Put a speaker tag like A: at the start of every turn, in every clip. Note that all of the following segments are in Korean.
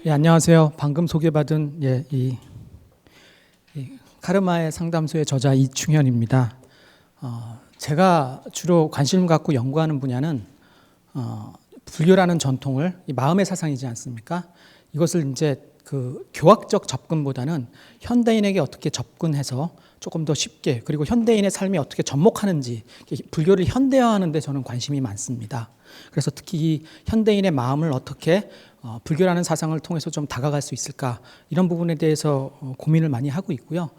A: 예, 안녕하세요. 방금 소개받은 이 카르마의 상담소의 저자 이충현입니다. 제가 주로 관심을 갖고 연구하는 분야는 불교라는 전통을 이 마음의 사상이지 않습니까? 이것을 이제 그 교학적 접근보다는 현대인에게 어떻게 접근해서 조금 더 쉽게, 그리고 현대인의 삶에 어떻게 접목하는지, 불교를 현대화하는 데 저는 관심이 많습니다. 그래서 특히 이 현대인의 마음을 어떻게 불교라는 사상을 통해서 좀 다가갈 수 있을까, 이런 부분에 대해서 고민을 많이 하고 있고요.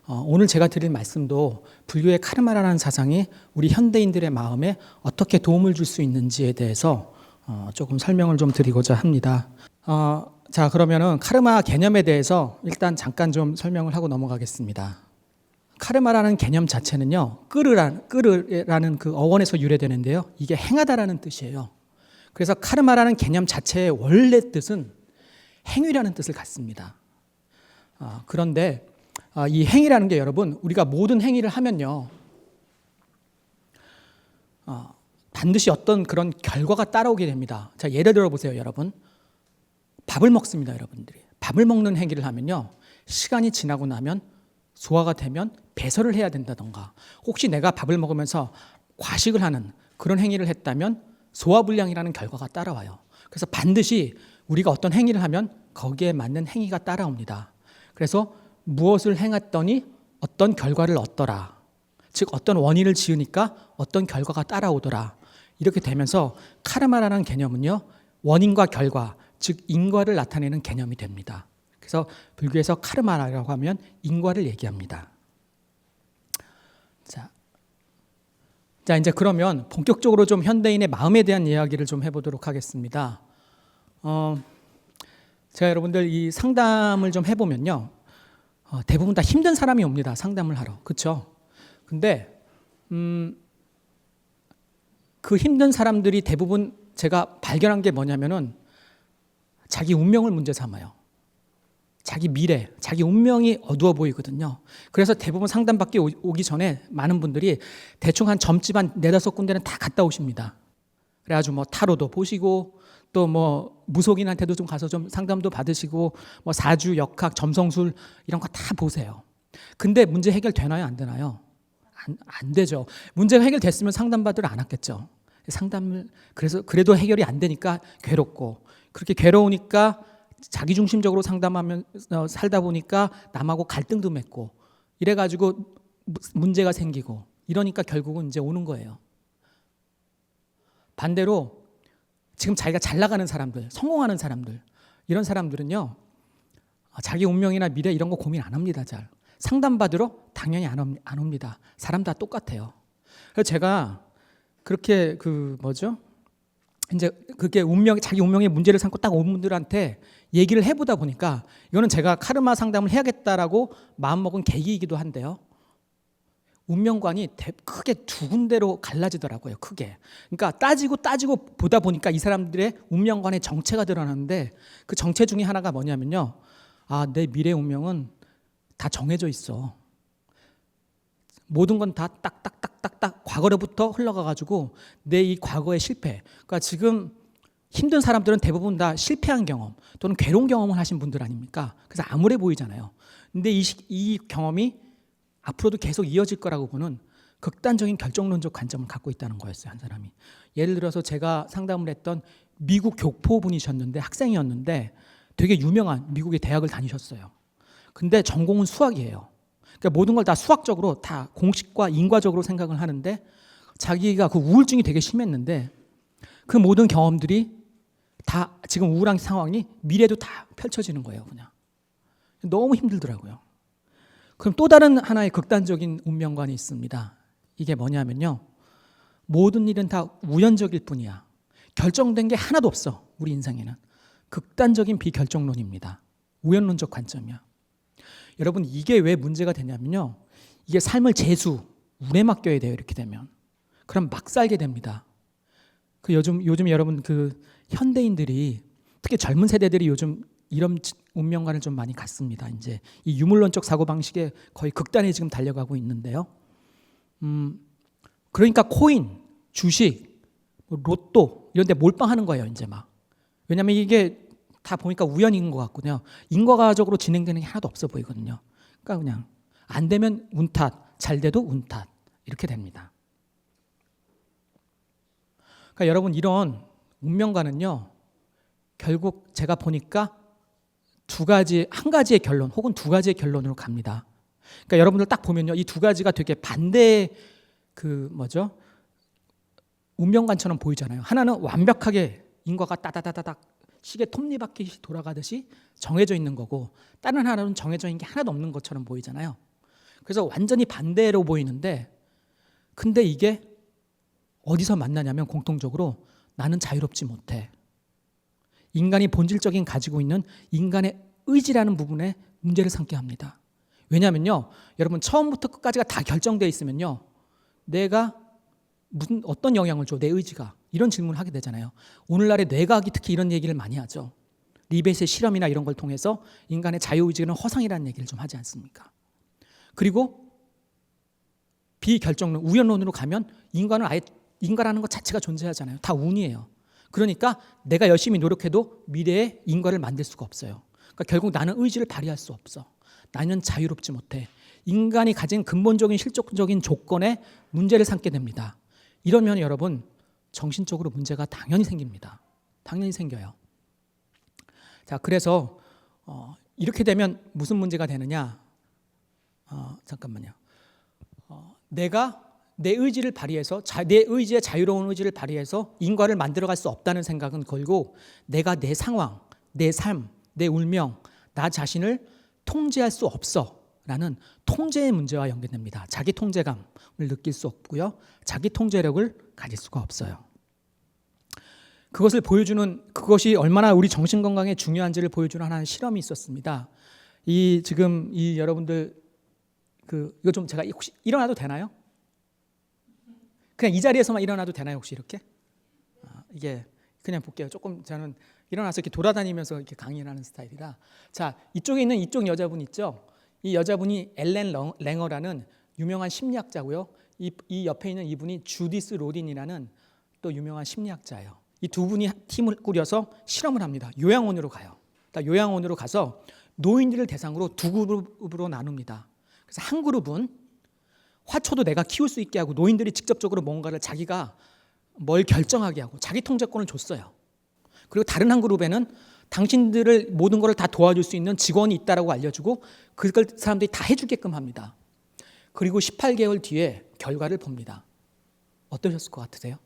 A: 오늘 제가 드릴 말씀도 불교의 카르마라는 사상이 우리 현대인들의 마음에 어떻게 도움을 줄 수 있는지에 대해서 조금 설명을 좀 드리고자 합니다. 자, 그러면은 카르마 개념에 대해서 일단 잠깐 좀 설명을 하고 넘어가겠습니다. 카르마라는 개념 자체는요, 끄르라는 그 어원에서 유래되는데요, 이게 행하다라는 뜻이에요. 그래서 카르마라는 개념 자체의 원래 뜻은 행위라는 뜻을 갖습니다. 그런데 이 행위라는 게 여러분, 우리가 모든 행위를 하면요, 반드시 어떤 그런 결과가 따라오게 됩니다. 자, 예를 들어 보세요, 여러분. 밥을 먹습니다, 여러분들이. 밥을 먹는 행위를 하면요, 시간이 지나고 나면 소화가 되면 배설을 해야 된다던가, 혹시 내가 밥을 먹으면서 과식을 하는 그런 행위를 했다면 소화불량이라는 결과가 따라와요. 그래서 반드시 우리가 어떤 행위를 하면 거기에 맞는 행위가 따라옵니다. 그래서 무엇을 행했더니 어떤 결과를 얻더라, 즉 어떤 원인을 지으니까 어떤 결과가 따라오더라, 이렇게 되면서 카르마라는 개념은요, 원인과 결과, 즉 인과를 나타내는 개념이 됩니다. 그래서 불교에서 카르마라고 하면 인과를 얘기합니다. 자, 이제 그러면 본격적으로 좀 현대인의 마음에 대한 이야기를 좀 해보도록 하겠습니다. 제가 여러분들 이 상담을 좀 해보면요, 대부분 다 힘든 사람이 옵니다, 상담을 하러. 그렇죠? 근데 그 힘든 사람들이 대부분 제가 발견한 게 뭐냐면은 자기 운명을 문제 삼아요. 자기 미래, 자기 운명이 어두워 보이거든요. 그래서 대부분 상담받기 오기 전에 많은 분들이 대충 한 점집 한 4-5군데는 다 갔다 오십니다. 그래가지고 뭐 타로도 보시고, 또 뭐 무속인한테도 좀 가서 좀 상담도 받으시고, 뭐 사주, 역학, 점성술 이런 거 다 보세요. 근데 문제 해결되나요, 안 되나요? 안 되죠. 문제가 해결됐으면 상담받으러 안 왔겠죠. 상담을 그래도 해결이 안 되니까 괴롭고, 그렇게 괴로우니까 자기중심적으로 상담하면서 살다 보니까 남하고 갈등도 맺고, 이래가지고 문제가 생기고, 이러니까 결국은 이제 오는 거예요. 반대로 지금 자기가 잘 나가는 사람들, 성공하는 사람들, 이런 사람들은요, 자기 운명이나 미래 이런 거 고민 안 합니다. 잘 상담받으러 당연히 안 옵니다. 사람 다 똑같아요. 그래서 제가 그렇게 이제 그게 자기 운명의 문제를 삼고 딱 온 분들한테 얘기를 해보다 보니까, 이거는 제가 카르마 상담을 해야겠다라고 마음먹은 계기이기도 한데요, 운명관이 크게 2군데로 갈라지더라고요. 크게. 그러니까 따지고 보다 보니까 이 사람들의 운명관의 정체가 드러나는데, 그 정체 중에 하나가 뭐냐면요, 내 미래 운명은 다 정해져 있어. 모든 건 다 딱딱딱딱딱 과거로부터 흘러가가지고 내 이 과거의 실패, 그러니까 지금 힘든 사람들은 대부분 다 실패한 경험 또는 괴로운 경험을 하신 분들 아닙니까? 그래서 암울해 보이잖아요. 근데 이 경험이 앞으로도 계속 이어질 거라고 보는 극단적인 결정론적 관점을 갖고 있다는 거였어요, 한 사람이. 예를 들어서 제가 상담을 했던 미국 교포분이셨는데, 학생이었는데 되게 유명한 미국의 대학을 다니셨어요. 근데 전공은 수학이에요. 그러니까 모든 걸 다 수학적으로, 다 공식과 인과적으로 생각을 하는데, 자기가 그 우울증이 되게 심했는데 그 모든 경험들이 다 지금 우울한 상황이 미래도 다 펼쳐지는 거예요. 그냥 너무 힘들더라고요. 그럼 또 다른 하나의 극단적인 운명관이 있습니다. 이게 뭐냐면요, 모든 일은 다 우연적일 뿐이야. 결정된 게 하나도 없어, 우리 인생에는. 극단적인 비결정론입니다. 우연론적 관점이야. 여러분, 이게 왜 문제가 되냐면요, 이게 삶을 운에 맡겨야 돼요. 이렇게 되면 그럼 막 살게 됩니다. 요즘 여러분, 현대인들이, 특히 젊은 세대들이 요즘 이런 운명관을 좀 많이 갖습니다. 이제 이 유물론적 사고 방식에 거의 극단에 지금 달려가고 있는데요. 그러니까 코인, 주식, 로또 이런 데 몰빵하는 거예요, 이제 막. 왜냐하면 이게 다 보니까 우연인 것 같거든요. 인과적으로 진행되는 게 하나도 없어 보이거든요. 그러니까 그냥 안 되면 운 탓, 잘 돼도 운 탓 이렇게 됩니다. 그러니까 여러분 이런 운명과는요. 결국 제가 보니까 한 가지의 결론 혹은 두 가지의 결론으로 갑니다. 그러니까 여러분들 딱 보면요. 이 두 가지가 되게 반대의 운명관처럼 보이잖아요. 하나는 완벽하게 인과가 따다다다닥 시계 톱니바퀴 돌아가듯이 정해져 있는 거고 다른 하나는 정해져 있는 게 하나도 없는 것처럼 보이잖아요. 그래서 완전히 반대로 보이는데 근데 이게 어디서 만나냐면 공통적으로 나는 자유롭지 못해. 인간이 본질적인 가지고 있는 인간의 의지라는 부분에 문제를 삼게 합니다. 왜냐하면요. 여러분 처음부터 끝까지가 다 결정되어 있으면요. 내가 어떤 영향을 줘? 내 의지가. 이런 질문을 하게 되잖아요. 오늘날의 뇌과학이 특히 이런 얘기를 많이 하죠. 리벳의 실험이나 이런 걸 통해서 인간의 자유의지는 허상이라는 얘기를 좀 하지 않습니까? 그리고 비결정론, 우연론으로 가면 인간은 아예 인과라는 것 자체가 존재하잖아요. 다 운이에요. 그러니까 내가 열심히 노력해도 미래에 인과를 만들 수가 없어요. 그러니까 결국 나는 의지를 발휘할 수 없어. 나는 자유롭지 못해. 인간이 가진 근본적인 실존적인 조건에 문제를 삼게 됩니다. 이러면 여러분 정신적으로 문제가 당연히 생깁니다. 당연히 생겨요. 자, 그래서 이렇게 되면 무슨 문제가 되느냐? 잠깐만요. 내가 내 의지를 발휘해서 내 의지의 자유로운 의지를 발휘해서 인과를 만들어갈 수 없다는 생각은 걸고 내가 내 상황, 내 삶, 내 운명, 나 자신을 통제할 수 없어라는 통제의 문제와 연결됩니다. 자기 통제감을 느낄 수 없고요. 자기 통제력을 가질 수가 없어요. 그것이 얼마나 우리 정신 건강에 중요한지를 보여주는 하나의 실험이 있었습니다. 지금 여러분들 이거 좀 제가 혹시 일어나도 되나요? 그냥 이 자리에서만 일어나도 되나요? 혹시 이렇게? 이게 그냥 볼게요. 조금 저는 일어나서 이렇게 돌아다니면서 이렇게 강의를 하는 스타일이라. 자, 이쪽에 있는 이쪽 여자분 있죠? 이 여자분이 엘렌 랭어라는 유명한 심리학자고요. 이 옆에 있는 이분이 주디스 로딘이라는 또 유명한 심리학자예요. 이 두 분이 팀을 꾸려서 실험을 합니다. 요양원으로 가요. 요양원으로 가서 노인들을 대상으로 두 그룹으로 나눕니다. 그래서 한 그룹은 화초도 내가 키울 수 있게 하고 노인들이 직접적으로 뭔가를 자기가 뭘 결정하게 하고 자기 통제권을 줬어요. 그리고 다른 한 그룹에는 당신들을 모든 걸 다 도와줄 수 있는 직원이 있다라고 알려주고 그걸 사람들이 다 해주게끔 합니다. 그리고 18개월 뒤에 결과를 봅니다. 어떠셨을 것 같으세요?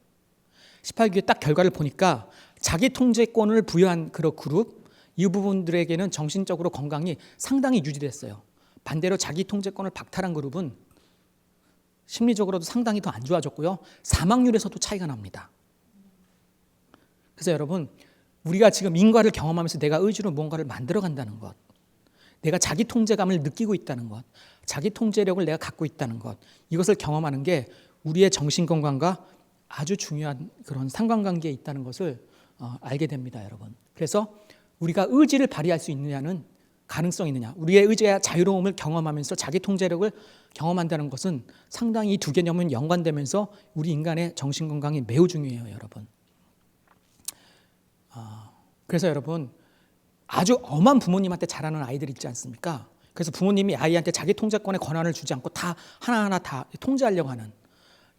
A: 18개월 딱 결과를 보니까 자기 통제권을 부여한 그런 그룹 이 부분들에게는 정신적으로 건강이 상당히 유지됐어요. 반대로 자기 통제권을 박탈한 그룹은 심리적으로도 상당히 더 안 좋아졌고요. 사망률에서도 차이가 납니다. 그래서 여러분 우리가 지금 인과를 경험하면서 내가 의지로 무언가를 만들어간다는 것, 내가 자기 통제감을 느끼고 있다는 것, 자기 통제력을 내가 갖고 있다는 것, 이것을 경험하는 게 우리의 정신건강과 아주 중요한 그런 상관관계에 있다는 것을 알게 됩니다. 여러분. 그래서 우리가 의지를 발휘할 수 있느냐는 가능성이 있느냐, 우리의 의지와 자유로움을 경험하면서 자기 통제력을 경험한다는 것은 상당히 이 두 개념은 연관되면서 우리 인간의 정신건강이 매우 중요해요. 여러분. 그래서 여러분 아주 엄한 부모님한테 자라는 아이들 있지 않습니까? 그래서 부모님이 아이한테 자기 통제권의 권한을 주지 않고 다 하나하나 다 통제하려고 하는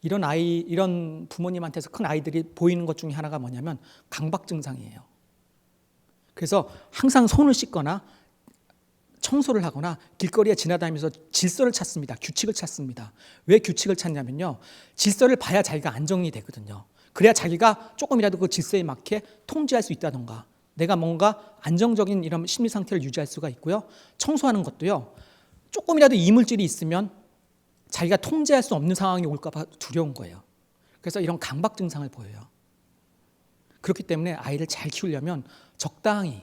A: 이런 부모님한테서 큰 아이들이 보이는 것 중에 하나가 뭐냐면 강박 증상이에요. 그래서 항상 손을 씻거나 청소를 하거나 길거리에 지나다니면서 질서를 찾습니다. 규칙을 찾습니다. 왜 규칙을 찾냐면요. 질서를 봐야 자기가 안정이 되거든요. 그래야 자기가 조금이라도 그 질서에 맞게 통제할 수 있다던가 내가 뭔가 안정적인 이런 심리 상태를 유지할 수가 있고요. 청소하는 것도요. 조금이라도 이물질이 있으면 자기가 통제할 수 없는 상황이 올까 봐 두려운 거예요. 그래서 이런 강박 증상을 보여요. 그렇기 때문에 아이를 잘 키우려면 적당히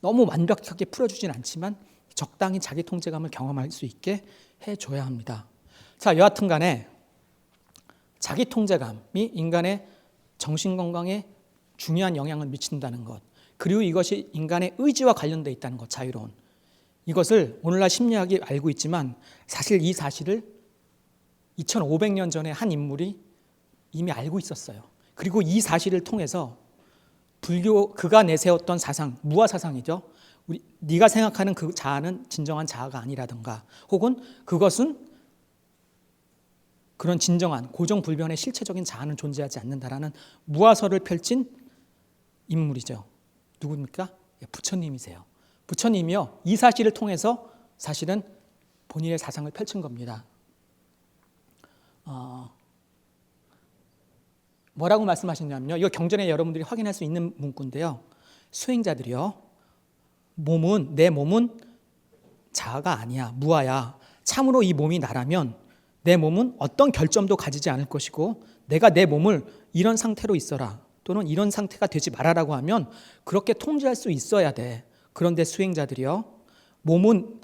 A: 너무 완벽하게 풀어주진 않지만 적당히 자기 통제감을 경험할 수 있게 해줘야 합니다. 자, 여하튼 간에 자기 통제감이 인간의 정신건강에 중요한 영향을 미친다는 것, 그리고 이것이 인간의 의지와 관련되어 있다는 것, 자유로운. 이것을 오늘날 심리학이 알고 있지만 사실 이 사실을 2500년 전에 한 인물이 이미 알고 있었어요. 그리고 이 사실을 통해서 불교 그가 내세웠던 사상, 무아 사상이죠. 네가 생각하는 그 자아는 진정한 자아가 아니라든가, 혹은 그것은 그런 진정한 고정불변의 실체적인 자아는 존재하지 않는다라는 무아설을 펼친 인물이죠. 누굽니까? 부처님이세요. 부처님이요, 이 사실을 통해서 사실은 본인의 사상을 펼친 겁니다. 뭐라고 말씀하셨냐면요, 이거 경전에 여러분들이 확인할 수 있는 문구인데요, 수행자들이요, 내 몸은 자아가 아니야, 무아야. 참으로 이 몸이 나라면 내 몸은 어떤 결점도 가지지 않을 것이고, 내가 내 몸을 이런 상태로 있어라 또는 이런 상태가 되지 말아라고 하면 그렇게 통제할 수 있어야 돼. 그런데 수행자들이요, 몸은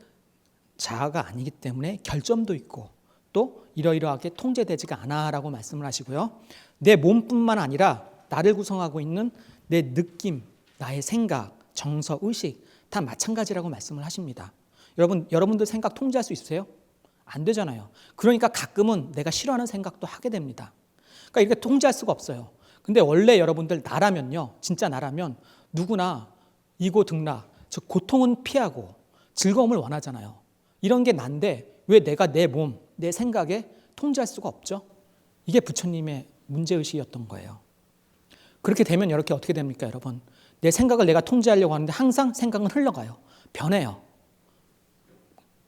A: 자아가 아니기 때문에 결점도 있고 또 이러이러하게 통제되지가 않아라고 말씀을 하시고요, 내 몸뿐만 아니라 나를 구성하고 있는 내 느낌, 나의 생각, 정서, 의식 다 마찬가지라고 말씀을 하십니다. 여러분들 생각 통제할 수 있으세요? 안 되잖아요. 그러니까 가끔은 내가 싫어하는 생각도 하게 됩니다. 그러니까 이렇게 통제할 수가 없어요. 근데 원래 여러분들 나라면요, 진짜 나라면 누구나 이고등락, 즉 고통은 피하고 즐거움을 원하잖아요. 이런 게 난데 왜 내가 내 몸, 내 생각에 통제할 수가 없죠? 이게 부처님의 문제의식이었던 거예요. 그렇게 되면 이렇게 어떻게 됩니까, 여러분? 내 생각을 내가 통제하려고 하는데 항상 생각은 흘러가요. 변해요.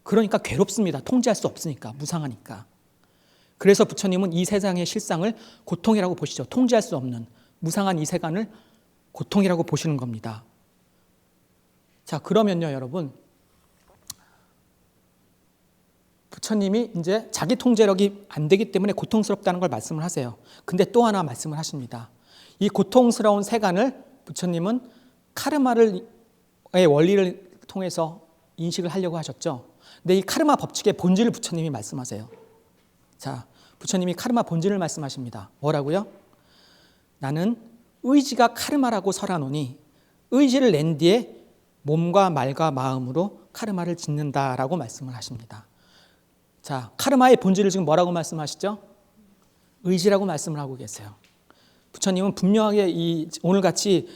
A: 그러니까 괴롭습니다. 통제할 수 없으니까, 무상하니까. 그래서 부처님은 이 세상의 실상을 고통이라고 보시죠. 통제할 수 없는 무상한 이 세간을 고통이라고 보시는 겁니다. 자, 그러면요, 여러분, 부처님이 이제 자기 통제력이 안 되기 때문에 고통스럽다는 걸 말씀을 하세요. 근데 또 하나 말씀을 하십니다. 이 고통스러운 세간을 부처님은 카르마의 원리를 통해서 인식을 하려고 하셨죠. 근데 이 카르마 법칙의 본질을 부처님이 말씀하세요. 자, 부처님이 카르마 본질을 말씀하십니다. 뭐라고요? 나는 의지가 카르마라고 설하노니 의지를 낸 뒤에 몸과 말과 마음으로 카르마를 짓는다라고 말씀을 하십니다. 자, 카르마의 본질을 지금 뭐라고 말씀하시죠? 의지라고 말씀을 하고 계세요. 부처님은 분명하게 오늘같이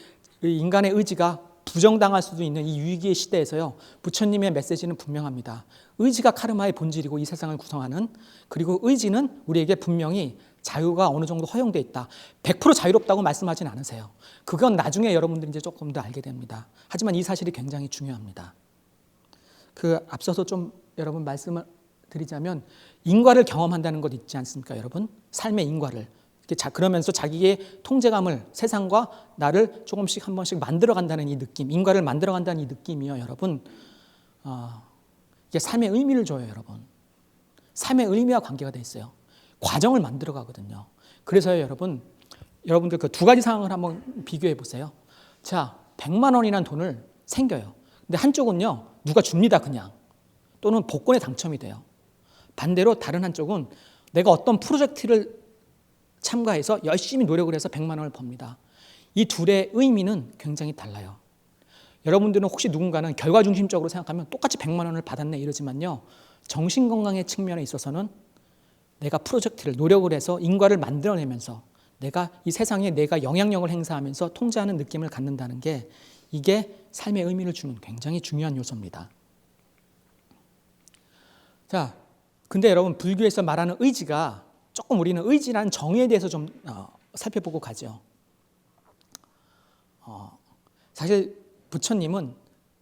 A: 인간의 의지가 부정당할 수도 있는 이 위기의 시대에서요, 부처님의 메시지는 분명합니다. 의지가 카르마의 본질이고 이 세상을 구성하는, 그리고 의지는 우리에게 분명히 자유가 어느 정도 허용되어 있다. 100% 자유롭다고 말씀하진 않으세요. 그건 나중에 여러분들이 이제 조금 더 알게 됩니다. 하지만 이 사실이 굉장히 중요합니다. 앞서서 좀 여러분 말씀을 드리자면, 인과를 경험한다는 것 있지 않습니까, 여러분? 삶의 인과를. 그러면서 자기의 통제감을, 세상과 나를 조금씩 한 번씩 만들어간다는 이 느낌, 인과를 만들어간다는 이 느낌이요, 여러분, 이게 삶의 의미를 줘요, 여러분. 삶의 의미와 관계가 돼 있어요. 과정을 만들어가거든요. 그래서요, 여러분들 그 두 가지 상황을 한번 비교해 보세요. 자, 100만 원이라는 돈을 생겨요. 근데 한쪽은요, 누가 줍니다, 그냥. 또는 복권에 당첨이 돼요. 반대로 다른 한쪽은 내가 어떤 프로젝트를 참가해서 열심히 노력을 해서 100만 원을 법니다. 이 둘의 의미는 굉장히 달라요. 여러분들은 혹시 누군가는 결과 중심적으로 생각하면 똑같이 100만 원을 받았네 이러지만요, 정신건강의 측면에 있어서는 내가 프로젝트를 노력을 해서 인과를 만들어내면서 내가 이 세상에 내가 영향력을 행사하면서 통제하는 느낌을 갖는다는 게, 이게 삶의 의미를 주는 굉장히 중요한 요소입니다. 자, 근데 여러분, 불교에서 말하는 의지가, 조금 우리는 의지라는 정의에 대해서 좀 살펴보고 가죠. 사실 부처님은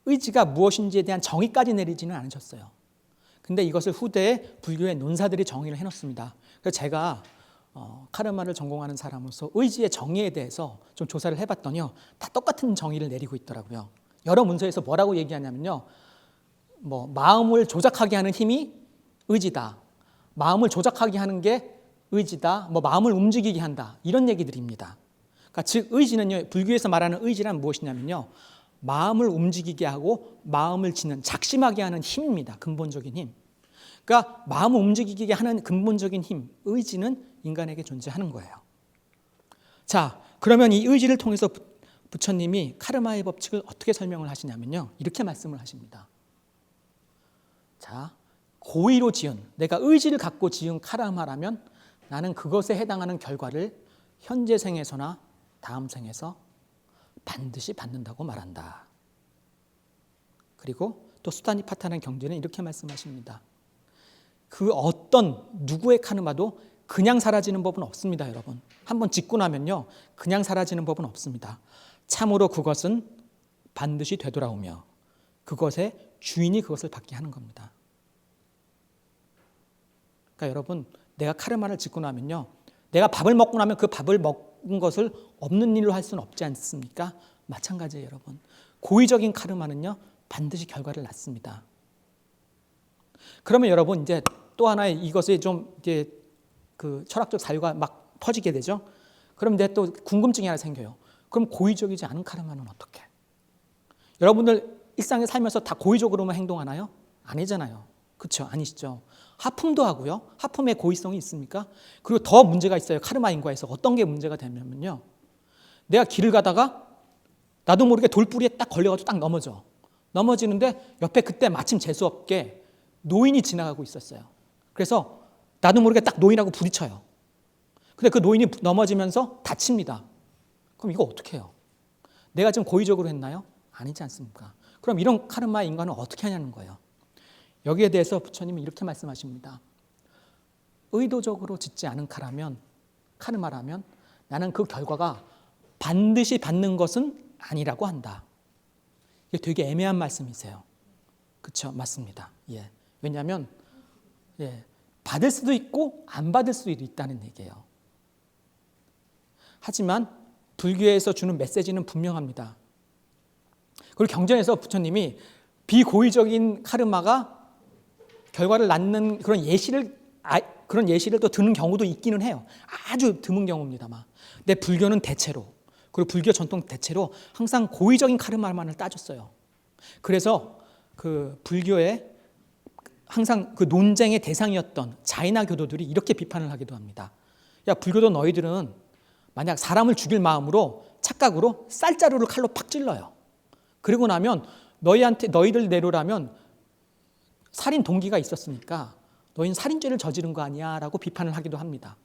A: 의지가 무엇인지에 대한 정의까지 내리지는 않으셨어요. 근데 이것을 후대에 불교의 논사들이 정의를 해놓습니다. 그래서 제가 카르마를 전공하는 사람으로서 의지의 정의에 대해서 좀 조사를 해봤더니요, 다 똑같은 정의를 내리고 있더라고요. 여러 문서에서 뭐라고 얘기하냐면요, 마음을 조작하게 하는 힘이 의지다, 마음을 조작하게 하는 게 의지다, 마음을 움직이게 한다, 이런 얘기들입니다. 그러니까 즉 의지는요, 불교에서 말하는 의지란 무엇이냐면요, 마음을 움직이게 하고 마음을 짓는, 작심하게 하는 힘입니다. 근본적인 힘. 그러니까 마음을 움직이게 하는 근본적인 힘, 의지는 인간에게 존재하는 거예요. 자, 그러면 이 의지를 통해서 부처님이 카르마의 법칙을 어떻게 설명을 하시냐면요, 이렇게 말씀을 하십니다. 자, 고의로 지은, 내가 의지를 갖고 지은 카르마라면 나는 그것에 해당하는 결과를 현재 생에서나 다음 생에서 반드시 받는다고 말한다. 그리고 또 수타니파타는 경전은 이렇게 말씀하십니다. 그 어떤 누구의 카르마도 그냥 사라지는 법은 없습니다, 여러분. 한번 짓고 나면요, 그냥 사라지는 법은 없습니다. 참으로 그것은 반드시 되돌아오며 그것의 주인이 그것을 받게 하는 겁니다. 그러니까 여러분, 내가 카르마를 짓고 나면요, 내가 밥을 먹고 나면 그 밥을 먹은 것을 없는 일로 할 수는 없지 않습니까? 마찬가지예요, 여러분. 고의적인 카르마는요, 반드시 결과를 낳습니다. 그러면 여러분, 이제 또 하나의 이것에 좀 이제 그 철학적 사유가 막 퍼지게 되죠. 그럼 이제 또 궁금증이 하나 생겨요. 그럼 고의적이지 않은 카르마는 어떻게? 여러분들 일상에 살면서 다 고의적으로만 행동하나요? 아니잖아요. 그렇죠? 아니시죠? 하품도 하고요. 하품에 고의성이 있습니까? 그리고 더 문제가 있어요. 카르마 인과에서 어떤 게 문제가 되냐면요, 내가 길을 가다가 나도 모르게 돌뿌리에 딱 걸려가지고 딱 넘어지는데 옆에 그때 마침 재수없게 노인이 지나가고 있었어요. 그래서 나도 모르게 딱 노인하고 부딪혀요. 근데 그 노인이 넘어지면서 다칩니다. 그럼 이거 어떻게 해요? 내가 지금 고의적으로 했나요? 아니지 않습니까? 그럼 이런 카르마 인과는 어떻게 하냐는 거예요. 여기에 대해서 부처님은 이렇게 말씀하십니다. 의도적으로 짓지 않은 카르마라면 나는 그 결과가 반드시 받는 것은 아니라고 한다. 이게 되게 애매한 말씀이세요. 그렇죠? 맞습니다. 예. 왜냐하면 받을 수도 있고 안 받을 수도 있다는 얘기예요. 하지만 불교에서 주는 메시지는 분명합니다. 그리고 경전에서 부처님이 비고의적인 카르마가 결과를 낳는 그런 예시를 또 드는 경우도 있기는 해요. 아주 드문 경우입니다만. 근데 불교는 대체로, 그리고 불교 전통 대체로 항상 고의적인 카르마만을 따졌어요. 그래서 그 불교의 항상 그 논쟁의 대상이었던 자이나 교도들이 이렇게 비판을 하기도 합니다. 야, 불교도 너희들은 만약 사람을 죽일 마음으로 착각으로 쌀자루를 칼로 팍 찔러요. 그리고 나면 너희들 내로라면 살인 동기가 있었으니까 너희는 살인죄를 저지른 거 아니야 라고 비판을 하기도 합니다.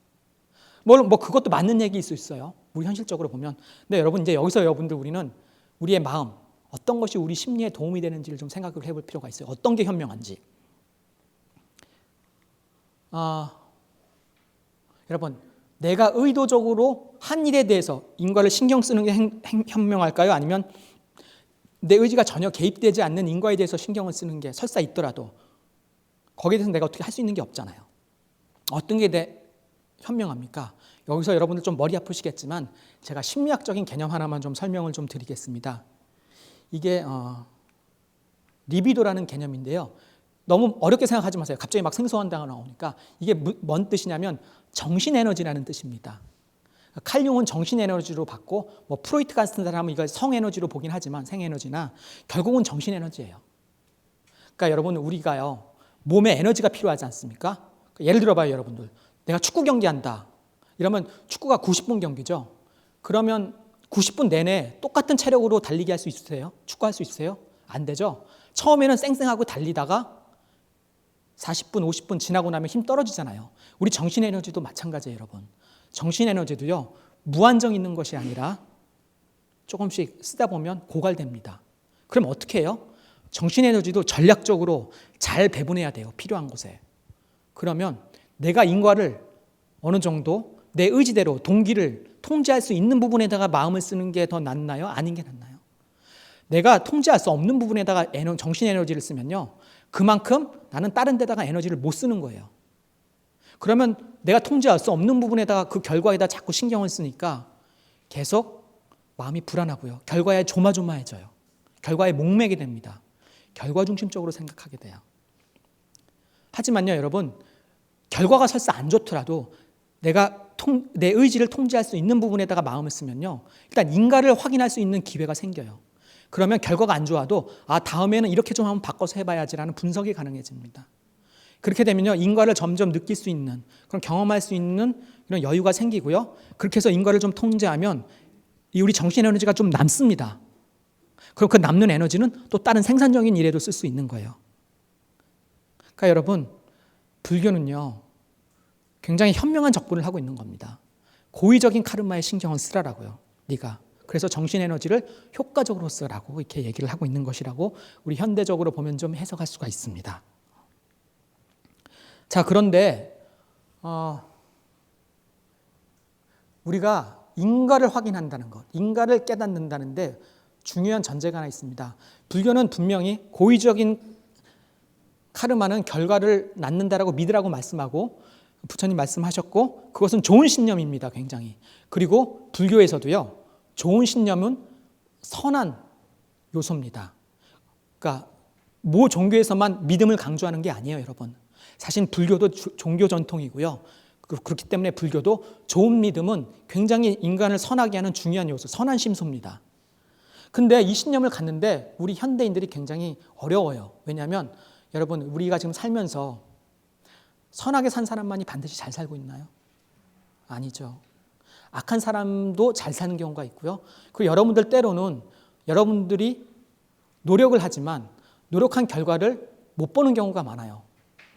A: 뭐 그것도 맞는 얘기일 수 있어요. 우리 현실적으로 보면. 근데 여러분, 이제 여기서 여러분들 우리는 우리의 마음, 어떤 것이 우리 심리에 도움이 되는지를 좀 생각을 해볼 필요가 있어요. 어떤 게 현명한지. 여러분, 내가 의도적으로 한 일에 대해서 인과를 신경 쓰는 게 현명할까요? 아니면 내 의지가 전혀 개입되지 않는 인과에 대해서 신경을 쓰는 게 설사 있더라도 거기에 대해서 내가 어떻게 할 수 있는 게 없잖아요. 어떤 게 현명합니까? 여기서 여러분들 좀 머리 아프시겠지만 제가 심리학적인 개념 하나만 좀 설명을 좀 드리겠습니다. 이게 리비도라는 개념인데요. 너무 어렵게 생각하지 마세요. 갑자기 막 생소한 단어가 나오니까. 이게 뭔 뜻이냐면 정신에너지라는 뜻입니다. 칼융은 정신에너지로 받고 뭐 프로이트 같은 사람은 이걸 성에너지로 보긴 하지만 생에너지나 결국은 정신에너지예요. 그러니까 여러분, 우리가요 몸에 에너지가 필요하지 않습니까? 예를 들어봐요, 여러분들. 내가 축구 경기한다. 이러면 축구가 90분 경기죠. 그러면 90분 내내 똑같은 체력으로 달리기 할 수 있으세요? 축구할 수 있으세요? 안 되죠. 처음에는 쌩쌩하고 달리다가 40분, 50분 지나고 나면 힘 떨어지잖아요. 우리 정신에너지도 마찬가지예요, 여러분. 정신에너지도요, 무한정 있는 것이 아니라 조금씩 쓰다 보면 고갈됩니다. 그럼 어떻게 해요? 정신에너지도 전략적으로 잘 배분해야 돼요, 필요한 곳에. 그러면 내가 인과를 어느 정도 내 의지대로 동기를 통제할 수 있는 부분에다가 마음을 쓰는 게 더 낫나요? 아닌 게 낫나요? 내가 통제할 수 없는 부분에다가 정신에너지를 쓰면요, 그만큼 나는 다른 데다가 에너지를 못 쓰는 거예요. 그러면 내가 통제할 수 없는 부분에다가 그 결과에다 자꾸 신경을 쓰니까 계속 마음이 불안하고요. 결과에 조마조마해져요. 결과에 목매게 됩니다. 결과 중심적으로 생각하게 돼요. 하지만요, 여러분, 결과가 설사 안 좋더라도 내가 내 의지를 통제할 수 있는 부분에다가 마음을 쓰면요, 일단 인과를 확인할 수 있는 기회가 생겨요. 그러면 결과가 안 좋아도 다음에는 이렇게 좀 한번 바꿔서 해봐야지라는 분석이 가능해집니다. 그렇게 되면요, 인과를 점점 느낄 수 있는, 그런 경험할 수 있는 이런 여유가 생기고요. 그렇게 해서 인과를 좀 통제하면 우리 정신 에너지가 좀 남습니다. 그럼 그 남는 에너지는 또 다른 생산적인 일에도 쓸 수 있는 거예요. 그러니까 여러분, 불교는요, 굉장히 현명한 접근을 하고 있는 겁니다. 고의적인 카르마에 신경을 쓰라라고요. 네가 그래서 정신에너지를 효과적으로 쓰라고 이렇게 얘기를 하고 있는 것이라고 우리 현대적으로 보면 좀 해석할 수가 있습니다. 자, 그런데 우리가 인과를 확인한다는 것, 인과를 깨닫는다는데 중요한 전제가 하나 있습니다. 불교는 분명히 고의적인 카르마는 결과를 낳는다라고 믿으라고 말씀하고 부처님 말씀하셨고 그것은 좋은 신념입니다. 굉장히. 그리고 불교에서도요. 좋은 신념은 선한 요소입니다. 그러니까 모 종교에서만 믿음을 강조하는 게 아니에요, 여러분. 사실 불교도 종교 전통이고요. 그렇기 때문에 불교도 좋은 믿음은 굉장히 인간을 선하게 하는 중요한 요소, 선한 심소입니다. 근데 이 신념을 갖는데 우리 현대인들이 굉장히 어려워요. 왜냐하면 여러분 우리가 지금 살면서 선하게 산 사람만이 반드시 잘 살고 있나요? 아니죠. 악한 사람도 잘 사는 경우가 있고요. 그리고 여러분들 때로는 여러분들이 노력을 하지만 노력한 결과를 못 보는 경우가 많아요.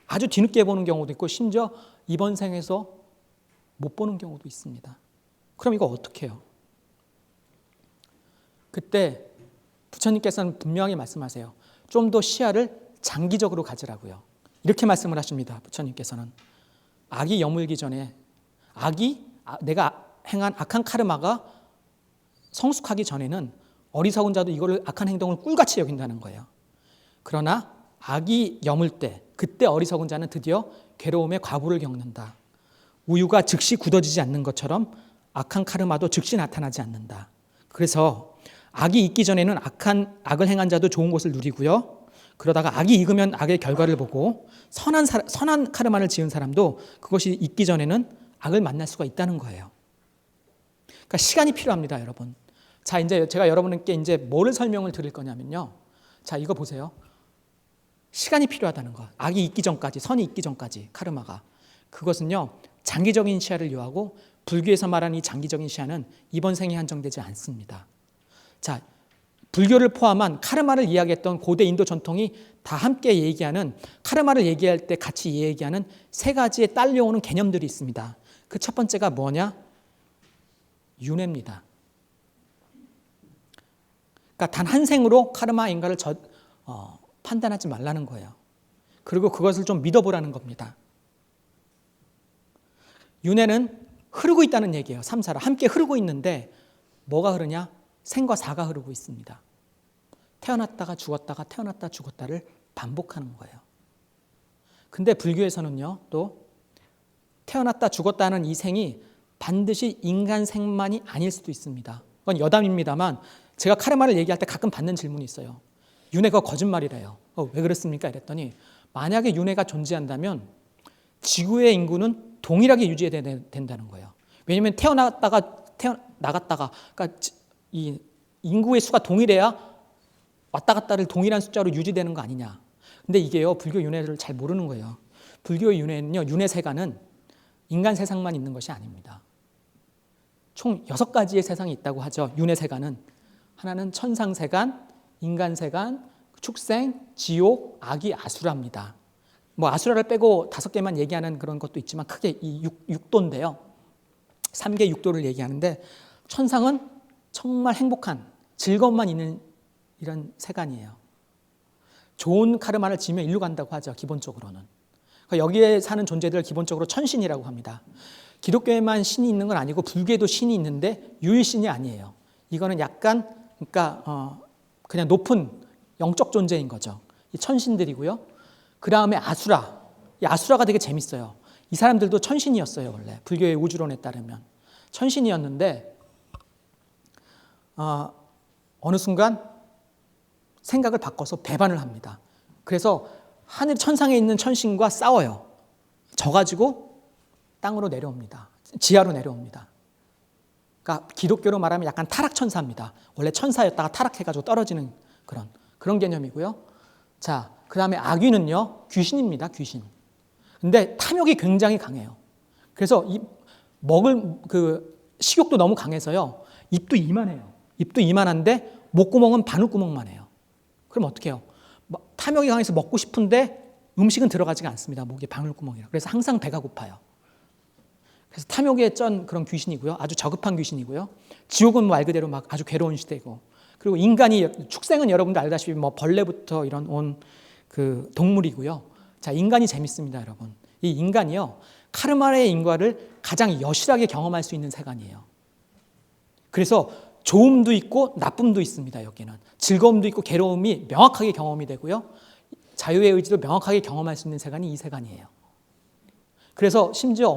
A: 아주 뒤늦게 보는 경우도 있고 심지어 이번 생에서 못 보는 경우도 있습니다. 그럼 이거 어떻게 해요? 그때 부처님께서는 분명히 말씀하세요. 좀 더 시야를 장기적으로 가지라고요. 이렇게 말씀을 하십니다. 부처님께서는 악이 여물기 전에 내가 행한 악한 카르마가 성숙하기 전에는 어리석은 자도 이거를 악한 행동을 꿀같이 여긴다는 거예요. 그러나 악이 여물 때 그때 어리석은 자는 드디어 괴로움의 과부를 겪는다. 우유가 즉시 굳어지지 않는 것처럼 악한 카르마도 즉시 나타나지 않는다. 그래서 악이 있기 전에는 악을 행한 자도 좋은 것을 누리고요. 그러다가 악이 익으면 악의 결과를 보고 선한 카르마를 지은 사람도 그것이 있기 전에는 악을 만날 수가 있다는 거예요. 그러니까 시간이 필요합니다, 여러분. 자, 이제 제가 여러분께 이제 뭐를 설명을 드릴 거냐면요. 자, 이거 보세요. 시간이 필요하다는 거. 악이 있기 전까지, 선이 있기 전까지 카르마가. 그것은요. 장기적인 시야를 요하고 불교에서 말하는 이 장기적인 시야는 이번 생에 한정되지 않습니다. 자, 불교를 포함한 카르마를 이야기했던 고대 인도 전통이 다 함께 얘기하는 카르마를 얘기할 때 같이 얘기하는 세 가지의 딸려오는 개념들이 있습니다. 그 첫 번째가 뭐냐? 윤회입니다. 그러니까 단 한 생으로 카르마 인가를 판단하지 말라는 거예요. 그리고 그것을 좀 믿어보라는 겁니다. 윤회는 흐르고 있다는 얘기예요. 삼사라 함께 흐르고 있는데 뭐가 흐르냐? 생과 사가 흐르고 있습니다. 태어났다가 죽었다가 태어났다 죽었다를 반복하는 거예요. 근데 불교에서는요, 또 태어났다 죽었다는 이 생이 반드시 인간 생만이 아닐 수도 있습니다. 그건 여담입니다만 제가 카르마를 얘기할 때 가끔 받는 질문이 있어요. 윤회가 거짓말이래요. 왜 그렇습니까? 이랬더니 만약에 윤회가 존재한다면 지구의 인구는 동일하게 유지해야 된다는 거예요. 왜냐하면 태어나갔다가 그러니까 이 인구의 수가 동일해야 왔다 갔다를 동일한 숫자로 유지되는 거 아니냐. 근데 이게요, 불교 윤회를 잘 모르는 거예요. 불교의 윤회는요, 윤회세간은 인간 세상만 있는 것이 아닙니다. 총 6가지의 세상이 있다고 하죠. 윤회세간은. 하나는 천상세간, 인간세간, 축생, 지옥, 아기, 아수라입니다. 뭐 아수라를 빼고 5개만 얘기하는 그런 것도 있지만 크게 이 6도인데요. 3개 6도를 얘기하는데 천상은 정말 행복한 즐거움만 있는 이런 세간이에요. 좋은 카르마를 지으면 일로 간다고 하죠. 기본적으로는. 그러니까 여기에 사는 존재들을 기본적으로 천신이라고 합니다. 기독교에만 신이 있는 건 아니고 불교에도 신이 있는데 유일신이 아니에요. 이거는 약간 그러니까 그냥 높은 영적 존재인 거죠. 이 천신들이고요. 그 다음에 아수라. 이 아수라가 되게 재밌어요. 이 사람들도 천신이었어요. 원래 불교의 우주론에 따르면 천신이었는데 어느 순간 생각을 바꿔서 배반을 합니다. 그래서 하늘 천상에 있는 천신과 싸워요. 져가지고 땅으로 내려옵니다. 지하로 내려옵니다. 그러니까 기독교로 말하면 약간 타락천사입니다. 원래 천사였다가 타락해가지고 떨어지는 그런 개념이고요. 자, 그 다음에 아귀는요, 귀신입니다. 귀신. 근데 탐욕이 굉장히 강해요. 그래서 먹을 식욕도 너무 강해서요. 입도 이만해요. 입도 이만한데 목구멍은 바늘구멍만 해요. 그럼 어떻게 해요? 탐욕이 강해서 먹고 싶은데 음식은 들어가지가 않습니다. 목에 바늘구멍이라. 그래서 항상 배가 고파요. 그래서 탐욕에 쩐 그런 귀신이고요. 아주 저급한 귀신이고요. 지옥은 말 그대로 막 아주 괴로운 시대고, 그리고 인간이 축생은 여러분들 알다시피 뭐 벌레부터 이런 온 그 동물이고요. 자, 인간이 재밌습니다, 여러분. 이 인간이요, 카르마의 인과를 가장 여실하게 경험할 수 있는 세간이에요. 그래서 좋음도 있고 나쁨도 있습니다. 여기는 즐거움도 있고 괴로움이 명확하게 경험이 되고요. 자유의 의지도 명확하게 경험할 수 있는 세간이 이 세간이에요. 그래서 심지어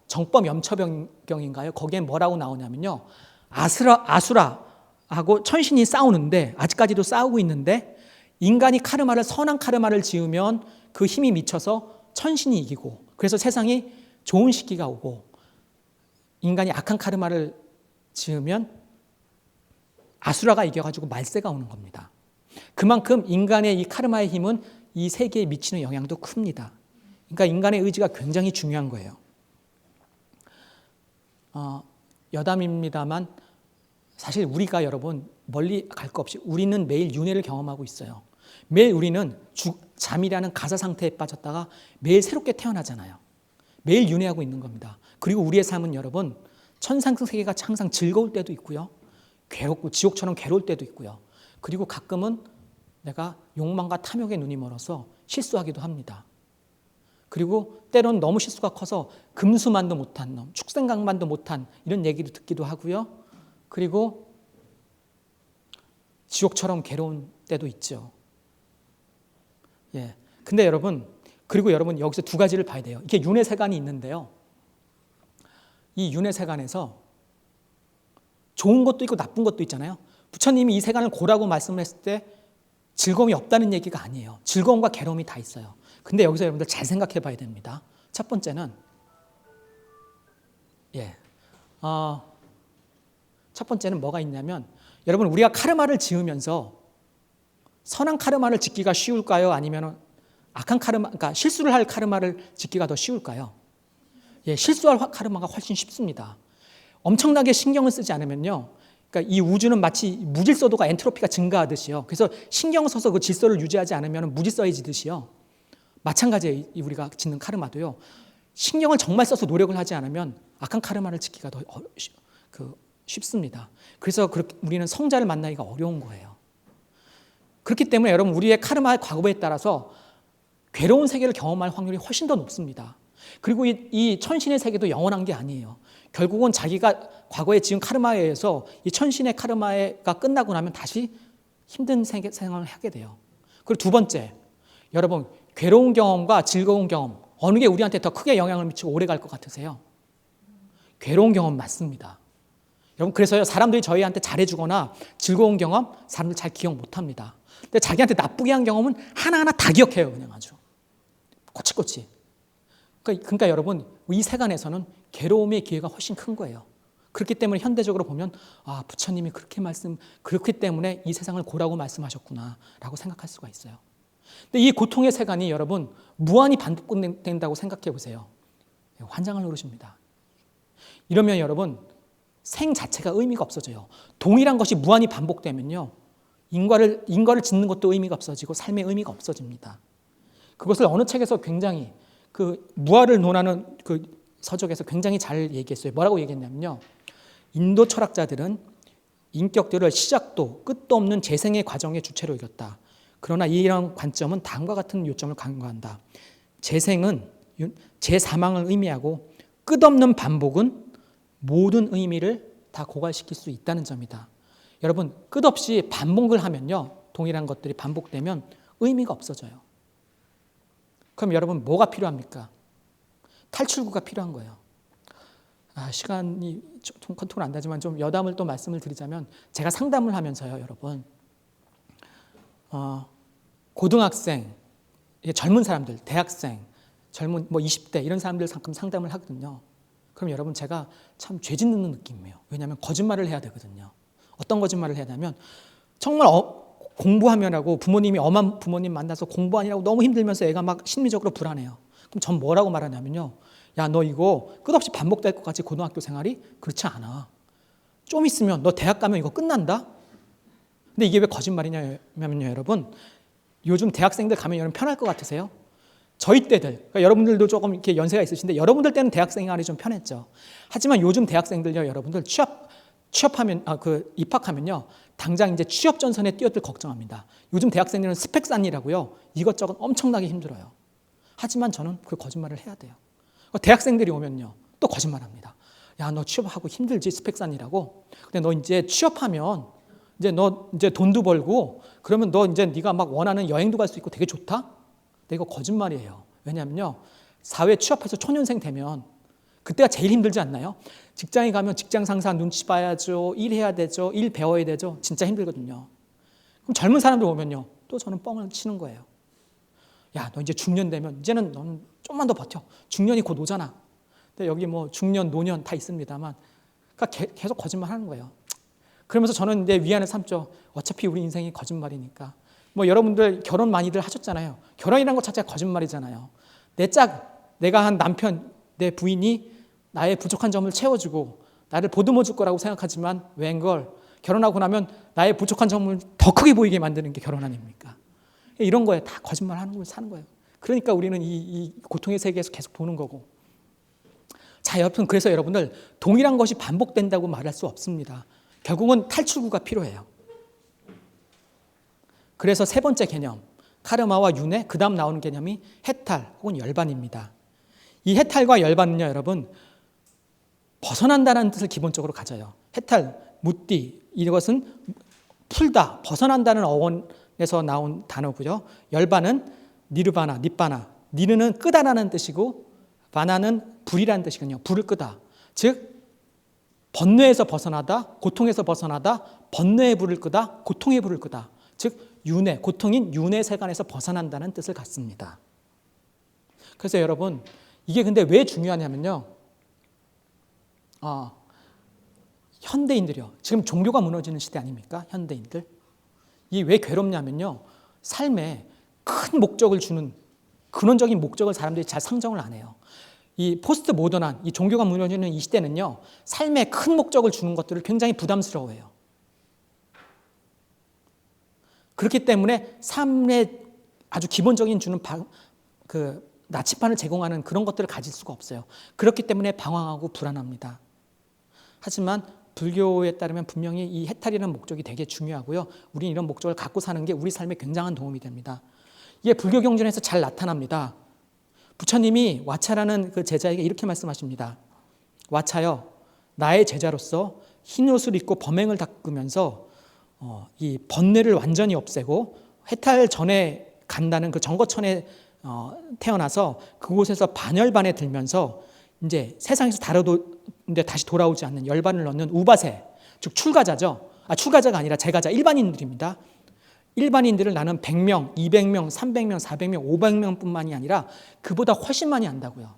A: 정법 염처병인가요? 거기에 뭐라고 나오냐면요, 아수라하고 천신이 싸우는데, 아직까지도 싸우고 있는데, 인간이 선한 카르마를 지으면 그 힘이 미쳐서 천신이 이기고, 그래서 세상이 좋은 시기가 오고, 인간이 악한 카르마를 지으면 아수라가 이겨가지고 말세가 오는 겁니다. 그만큼 인간의 이 카르마의 힘은 이 세계에 미치는 영향도 큽니다. 그러니까 인간의 의지가 굉장히 중요한 거예요. 여담입니다만 사실 우리가 여러분 멀리 갈 거 없이 우리는 매일 윤회를 경험하고 있어요. 매일 우리는 잠이라는 가사 상태에 빠졌다가 매일 새롭게 태어나잖아요. 매일 윤회하고 있는 겁니다. 그리고 우리의 삶은 여러분 천상세계가 항상 즐거울 때도 있고요, 괴롭고 지옥처럼 괴로울 때도 있고요, 그리고 가끔은 내가 욕망과 탐욕에 눈이 멀어서 실수하기도 합니다. 그리고 때로는 너무 실수가 커서 금수만도 못한 놈, 축생강만도 못한 이런 얘기를 듣기도 하고요. 그리고 지옥처럼 괴로운 때도 있죠. 예. 근데 여러분, 그리고 여러분 여기서 두 가지를 봐야 돼요. 이게 윤회 세간이 있는데요. 이 윤회 세간에서 좋은 것도 있고 나쁜 것도 있잖아요. 부처님이 이 세간을 고라고 말씀을 했을 때 즐거움이 없다는 얘기가 아니에요. 즐거움과 괴로움이 다 있어요. 근데 여기서 여러분들 잘 생각해 봐야 됩니다. 첫 번째는 첫 번째는 뭐가 있냐면, 여러분 우리가 카르마를 지으면서 선한 카르마를 짓기가 쉬울까요? 아니면 악한 카르마, 그러니까 실수를 할 카르마를 짓기가 더 쉬울까요? 실수할 카르마가 훨씬 쉽습니다. 엄청나게 신경을 쓰지 않으면요, 그러니까 이 우주는 마치 무질서도가 엔트로피가 증가하듯이요. 그래서 신경 써서 그 질서를 유지하지 않으면 무질서해지듯이요. 마찬가지예요. 우리가 짓는 카르마도요. 신경을 정말 써서 노력을 하지 않으면 악한 카르마를 짓기가 더 쉽습니다. 그래서 우리는 성자를 만나기가 어려운 거예요. 그렇기 때문에 여러분 우리의 카르마의 과거에 따라서 괴로운 세계를 경험할 확률이 훨씬 더 높습니다. 그리고 이 천신의 세계도 영원한 게 아니에요. 결국은 자기가 과거에 지은 카르마에 의해서 이 천신의 카르마가 끝나고 나면 다시 힘든 생활을 하게 돼요. 그리고 두 번째, 여러분 괴로운 경험과 즐거운 경험 어느 게 우리한테 더 크게 영향을 미치고 오래 갈 것 같으세요? 괴로운 경험 맞습니다. 여러분 그래서요, 사람들이 저희한테 잘해주거나 즐거운 경험 사람들 잘 기억 못합니다. 근데 자기한테 나쁘게 한 경험은 하나하나 다 기억해요. 그냥 아주 꼬치꼬치. 그러니까 여러분 이 세간에서는 괴로움의 기회가 훨씬 큰 거예요. 그렇기 때문에 현대적으로 보면 부처님이 그렇기 때문에 이 세상을 고라고 말씀하셨구나 라고 생각할 수가 있어요. 근데 이 고통의 세간이 여러분 무한히 반복된다고 생각해 보세요. 환장을 누르십니다. 이러면 여러분 생 자체가 의미가 없어져요. 동일한 것이 무한히 반복되면요, 인과를 짓는 것도 의미가 없어지고 삶의 의미가 없어집니다. 그것을 어느 책에서 굉장히 무아를 논하는 서적에서 굉장히 잘 얘기했어요. 뭐라고 얘기했냐면요, 인도 철학자들은 인격들을 시작도 끝도 없는 재생의 과정의 주체로 여겼다. 그러나 이런 관점은 다음과 같은 요점을 강조한다. 재생은 재사망을 의미하고 끝없는 반복은 모든 의미를 다 고갈시킬 수 있다는 점이다. 여러분 끝없이 반복을 하면요, 동일한 것들이 반복되면 의미가 없어져요. 그럼 여러분 뭐가 필요합니까? 탈출구가 필요한 거예요. 시간이 좀 컨트롤 안 되지만 좀 여담을 또 말씀을 드리자면, 제가 상담을 하면서요, 여러분 고등학생, 젊은 사람들, 대학생, 젊은 20대 이런 사람들 상담을 하거든요. 그럼 여러분 제가 참 죄 짓는 느낌이에요. 왜냐하면 거짓말을 해야 되거든요. 어떤 거짓말을 해야 되냐면, 정말 공부하느라고 부모님이 엄한 부모님 만나서 공부하느라고 너무 힘들면서 애가 막 심리적으로 불안해요. 그럼 전 뭐라고 말하냐면요, 야 너 이거 끝없이 반복될 것 같이 고등학교 생활이? 그렇지 않아. 좀 있으면 너 대학 가면 이거 끝난다. 근데 이게 왜 거짓말이냐면요, 여러분 요즘 대학생들 가면 여러분 편할 것 같으세요? 저희 때들, 그러니까 여러분들도 조금 이렇게 연세가 있으신데 여러분들 때는 대학 생활이 좀 편했죠. 하지만 요즘 대학생들요, 여러분들 취업하면 입학하면요, 당장 이제 취업 전선에 뛰어들 걱정합니다. 요즘 대학생들은 스펙 쌓느라고요, 이것저것 엄청나게 힘들어요. 하지만 저는 그 거짓말을 해야 돼요. 대학생들이 오면요, 또 거짓말합니다. 야, 너 취업하고 힘들지, 스펙 쌓느라고. 근데 너 이제 취업하면 너 이제 돈도 벌고 그러면 너 이제 네가 막 원하는 여행도 갈 수 있고 되게 좋다. 근데 이거 거짓말이에요. 왜냐하면요, 사회 취업해서 초년생 되면 그때가 제일 힘들지 않나요? 직장에 가면 직장 상사 눈치 봐야죠, 일해야 되죠, 일 배워야 되죠. 진짜 힘들거든요. 그럼 젊은 사람들 오면요, 또 저는 뻥을 치는 거예요. 야, 너 이제 중년 되면 이제는 너는 좀만 더 버텨. 중년이 곧 오잖아. 근데 여기 뭐 중년, 노년 다 있습니다만, 그러니까 계속 거짓말하는 거예요. 그러면서 저는 이제 위안을 삼죠. 어차피 우리 인생이 거짓말이니까. 뭐 여러분들 결혼 많이들 하셨잖아요. 결혼이라는 것 자체가 거짓말이잖아요. 내가 한 남편, 내 부인이 나의 부족한 점을 채워주고 나를 보듬어 줄 거라고 생각하지만 웬걸, 결혼하고 나면 나의 부족한 점을 더 크게 보이게 만드는 게 결혼 아닙니까? 이런 거에 다 거짓말하는 걸 사는 거예요. 그러니까 우리는 이 고통의 세계에서 계속 보는 거고. 자, 여러분, 그래서 여러분들 동일한 것이 반복된다고 말할 수 없습니다. 결국은 탈출구가 필요해요. 그래서 세 번째 개념, 카르마와 윤회, 그 다음 나오는 개념이 해탈 혹은 열반입니다. 이 해탈과 열반은요, 여러분, 벗어난다는 뜻을 기본적으로 가져요. 해탈, 무띠, 이것은 풀다, 벗어난다는 어원에서 나온 단어고요. 열반은 니르바나, 닛바나. 니르는 끄다라는 뜻이고 바나는 불이라는 뜻이거든요. 불을 끄다. 즉 번뇌에서 벗어나다, 고통에서 벗어나다, 번뇌의 불을 끄다, 고통의 불을 끄다. 즉 윤회, 고통인 윤회 세간에서 벗어난다는 뜻을 갖습니다. 그래서 여러분, 이게 근데 왜 중요하냐면요, 현대인들이요, 지금 종교가 무너지는 시대 아닙니까? 현대인들. 이게 왜 괴롭냐면요, 삶에 큰 목적을 주는, 근원적인 목적을 사람들이 잘 상정을 안 해요. 이 포스트 모던한, 이 종교가 무너지는 이 시대는요, 삶에 큰 목적을 주는 것들을 굉장히 부담스러워해요. 그렇기 때문에 삶에 아주 기본적인 주는 나침반을 제공하는 그런 것들을 가질 수가 없어요. 그렇기 때문에 방황하고 불안합니다. 하지만 불교에 따르면 분명히 이 해탈이라는 목적이 되게 중요하고요. 우리는 이런 목적을 갖고 사는 게 우리 삶에 굉장한 도움이 됩니다. 이게 불교 경전에서 잘 나타납니다. 부처님이 와차라는 그 제자에게 이렇게 말씀하십니다. 와차여, 나의 제자로서 흰 옷을 입고 범행을 닦으면서 이 번뇌를 완전히 없애고 해탈 전에 간다는 그 정거천에 태어나서 그곳에서 반열반에 들면서 이제 세상에서 다시 돌아오지 않는 열반을 넣는 우바세, 즉 출가자죠. 출가자가 아니라 제가자, 일반인들입니다. 일반인들을 나는 100명, 200명, 300명, 400명, 500명뿐만이 아니라 그보다 훨씬 많이 한다고요.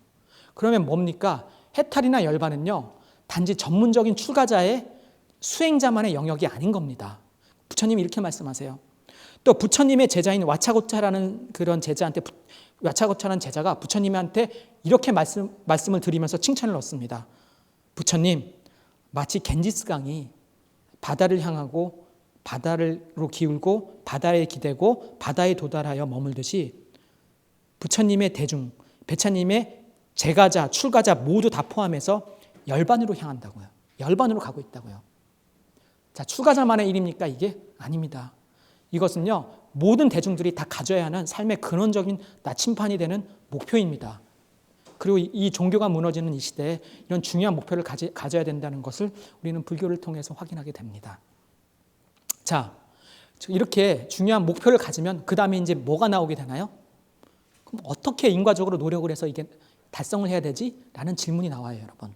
A: 그러면 뭡니까? 해탈이나 열반은요, 단지 전문적인 출가자의 수행자만의 영역이 아닌 겁니다. 부처님이 이렇게 말씀하세요. 또 부처님의 제자인 와차고차라는 그런 제자한테, 와차고차라는 제자가 부처님한테 이렇게 말씀을 드리면서 칭찬을 얻습니다. 부처님, 마치 겐지스 강이 바다를 향하고 바다로 기울고 바다에 기대고 바다에 도달하여 머물듯이 부처님의 대중, 배차님의 제가자, 출가자 모두 다 포함해서 열반으로 향한다고요. 열반으로 가고 있다고요. 자, 출가자만의 일입니까? 이게 아닙니다. 이것은요, 모든 대중들이 다 가져야 하는 삶의 근원적인 나침반이 되는 목표입니다. 그리고 이 종교가 무너지는 이 시대에 이런 중요한 목표를 가져야 된다는 것을 우리는 불교를 통해서 확인하게 됩니다. 자, 이렇게 중요한 목표를 가지면 그 다음에 이제 뭐가 나오게 되나요? 그럼 어떻게 인과적으로 노력을 해서 이게 달성을 해야 되지? 라는 질문이 나와요, 여러분.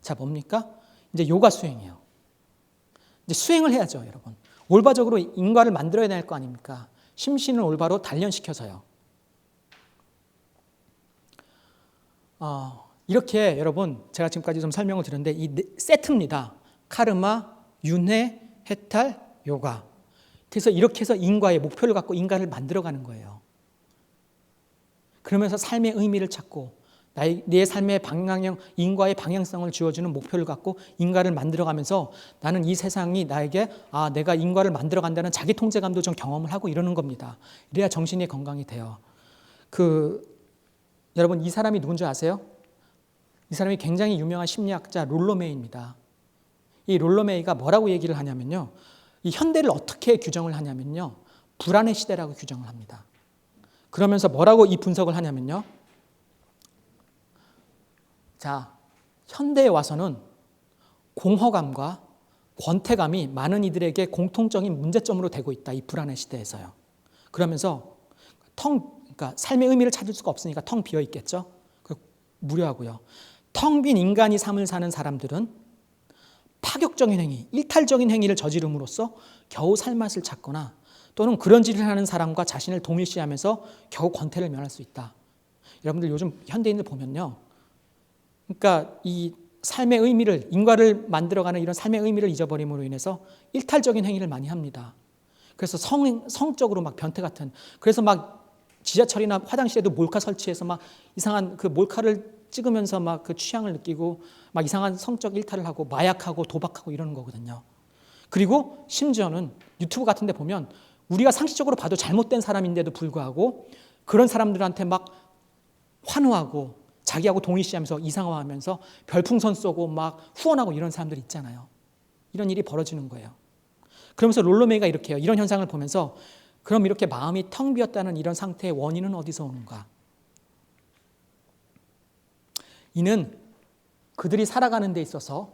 A: 자, 뭡니까? 이제 요가 수행이에요. 이제 수행을 해야죠, 여러분. 올바적으로 인과를 만들어야 될 거 아닙니까? 심신을 올바로 단련시켜서요. 이렇게 여러분, 제가 지금까지 좀 설명을 드렸는데 이 세트입니다. 카르마, 윤회, 해탈, 요가. 그래서 이렇게 해서 인과의 목표를 갖고 인과를 만들어가는 거예요. 그러면서 삶의 의미를 찾고 내 삶의 방향형, 인과의 방향성을 주어주는 목표를 갖고 인과를 만들어가면서 나는 이 세상이 나에게 내가 인과를 만들어간다는 자기 통제감도 좀 경험을 하고 이러는 겁니다. 이래야 정신이 건강이 돼요. 여러분 이 사람이 누군지 아세요? 이 사람이 굉장히 유명한 심리학자 롤러메이입니다. 이 롤러메이가 뭐라고 얘기를 하냐면요. 이 현대를 어떻게 규정을 하냐면요. 불안의 시대라고 규정을 합니다. 그러면서 뭐라고 이 분석을 하냐면요. 자, 현대에 와서는 공허감과 권태감이 많은 이들에게 공통적인 문제점으로 되고 있다. 이 불안의 시대에서요. 그러면서 그러니까 삶의 의미를 찾을 수가 없으니까 텅 비어 있겠죠. 무료하고요. 텅 빈 인간이 삶을 사는 사람들은 파격적인 행위, 일탈적인 행위를 저지름으로써 겨우 살맛을 찾거나 또는 그런 짓을 하는 사람과 자신을 동일시하면서 겨우 권태를 면할 수 있다. 여러분들 요즘 현대인들 보면요. 그러니까 이 삶의 의미를, 인과를 만들어가는 이런 삶의 의미를 잊어버림으로 인해서 일탈적인 행위를 많이 합니다. 그래서 성적으로 막 변태 같은, 그래서 막 지하철이나 화장실에도 몰카 설치해서 막 이상한 그 몰카를 찍으면서 막 그 취향을 느끼고 막 이상한 성적 일탈을 하고 마약하고 도박하고 이러는 거거든요. 그리고 심지어는 유튜브 같은 데 보면 우리가 상식적으로 봐도 잘못된 사람인데도 불구하고 그런 사람들한테 막 환호하고 자기하고 동일시하면서 이상화하면서 별풍선 쏘고 막 후원하고 이런 사람들 있잖아요. 이런 일이 벌어지는 거예요. 그러면서 롤러메이가 이렇게 해요. 이런 현상을 보면서 그럼 이렇게 마음이 텅 비었다는 이런 상태의 원인은 어디서 오는가? 이는 그들이 살아가는 데 있어서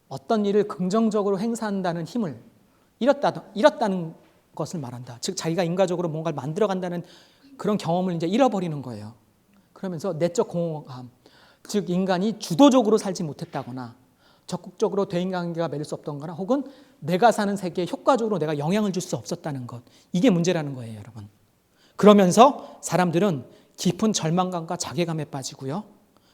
A: 어떤 일을 긍정적으로 행사한다는 힘을 잃었다는 것을 말한다. 즉 자기가 인과적으로 뭔가를 만들어간다는 그런 경험을 이제 잃어버리는 거예요. 그러면서 내적 공허감, 즉 인간이 주도적으로 살지 못했다거나 적극적으로 대인관계가 맺을 수 없던 거나 혹은 내가 사는 세계에 효과적으로 내가 영향을 줄 수 없었다는 것. 이게 문제라는 거예요, 여러분. 그러면서 사람들은 깊은 절망감과 자괴감에 빠지고요.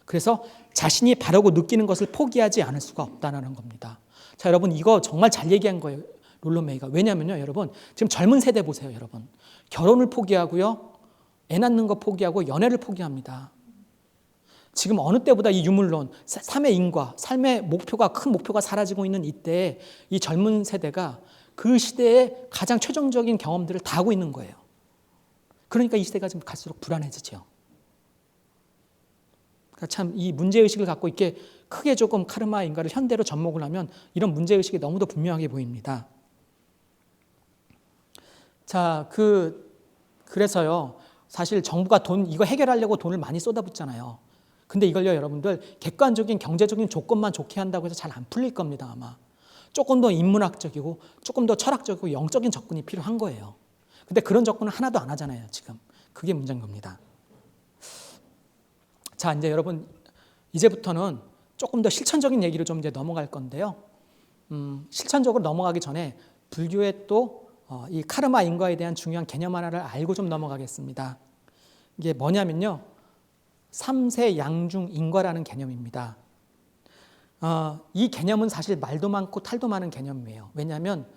A: 그래서 자신이 바라고 느끼는 것을 포기하지 않을 수가 없다는 겁니다. 자, 여러분 이거 정말 잘 얘기한 거예요, 롤러메이가. 왜냐면요, 여러분 지금 젊은 세대 보세요, 여러분. 결혼을 포기하고요. 애 낳는 거 포기하고 연애를 포기합니다. 지금 어느 때보다 이 유물론, 삶의 인과, 삶의 목표가 큰 목표가 사라지고 있는 이때 이 젊은 세대가 그 시대의 가장 최종적인 경험들을 다 하고 있는 거예요. 그러니까 이 시대가 좀 갈수록 불안해지죠. 그러니까 참 이 문제의식을 갖고 이렇게 크게 조금 카르마 인과를 현대로 접목을 하면 이런 문제의식이 너무도 분명하게 보입니다. 자, 그래서요. 사실 정부가 이거 해결하려고 돈을 많이 쏟아붓잖아요. 근데 이걸요, 여러분들 객관적인 경제적인 조건만 좋게 한다고 해서 잘 안 풀릴 겁니다, 아마. 조금 더 인문학적이고 조금 더 철학적이고 영적인 접근이 필요한 거예요. 근데 그런 접근은 하나도 안 하잖아요, 지금. 그게 문제인 겁니다. 자, 이제 여러분 이제부터는 조금 더 실천적인 얘기로 좀 이제 넘어갈 건데요. 실천적으로 넘어가기 전에 불교의 또 이 카르마 인과에 대한 중요한 개념 하나를 알고 좀 넘어가겠습니다. 이게 뭐냐면요. 삼세 양중 인과라는 개념입니다. 이 개념은 사실 말도 많고 탈도 많은 개념이에요. 왜냐하면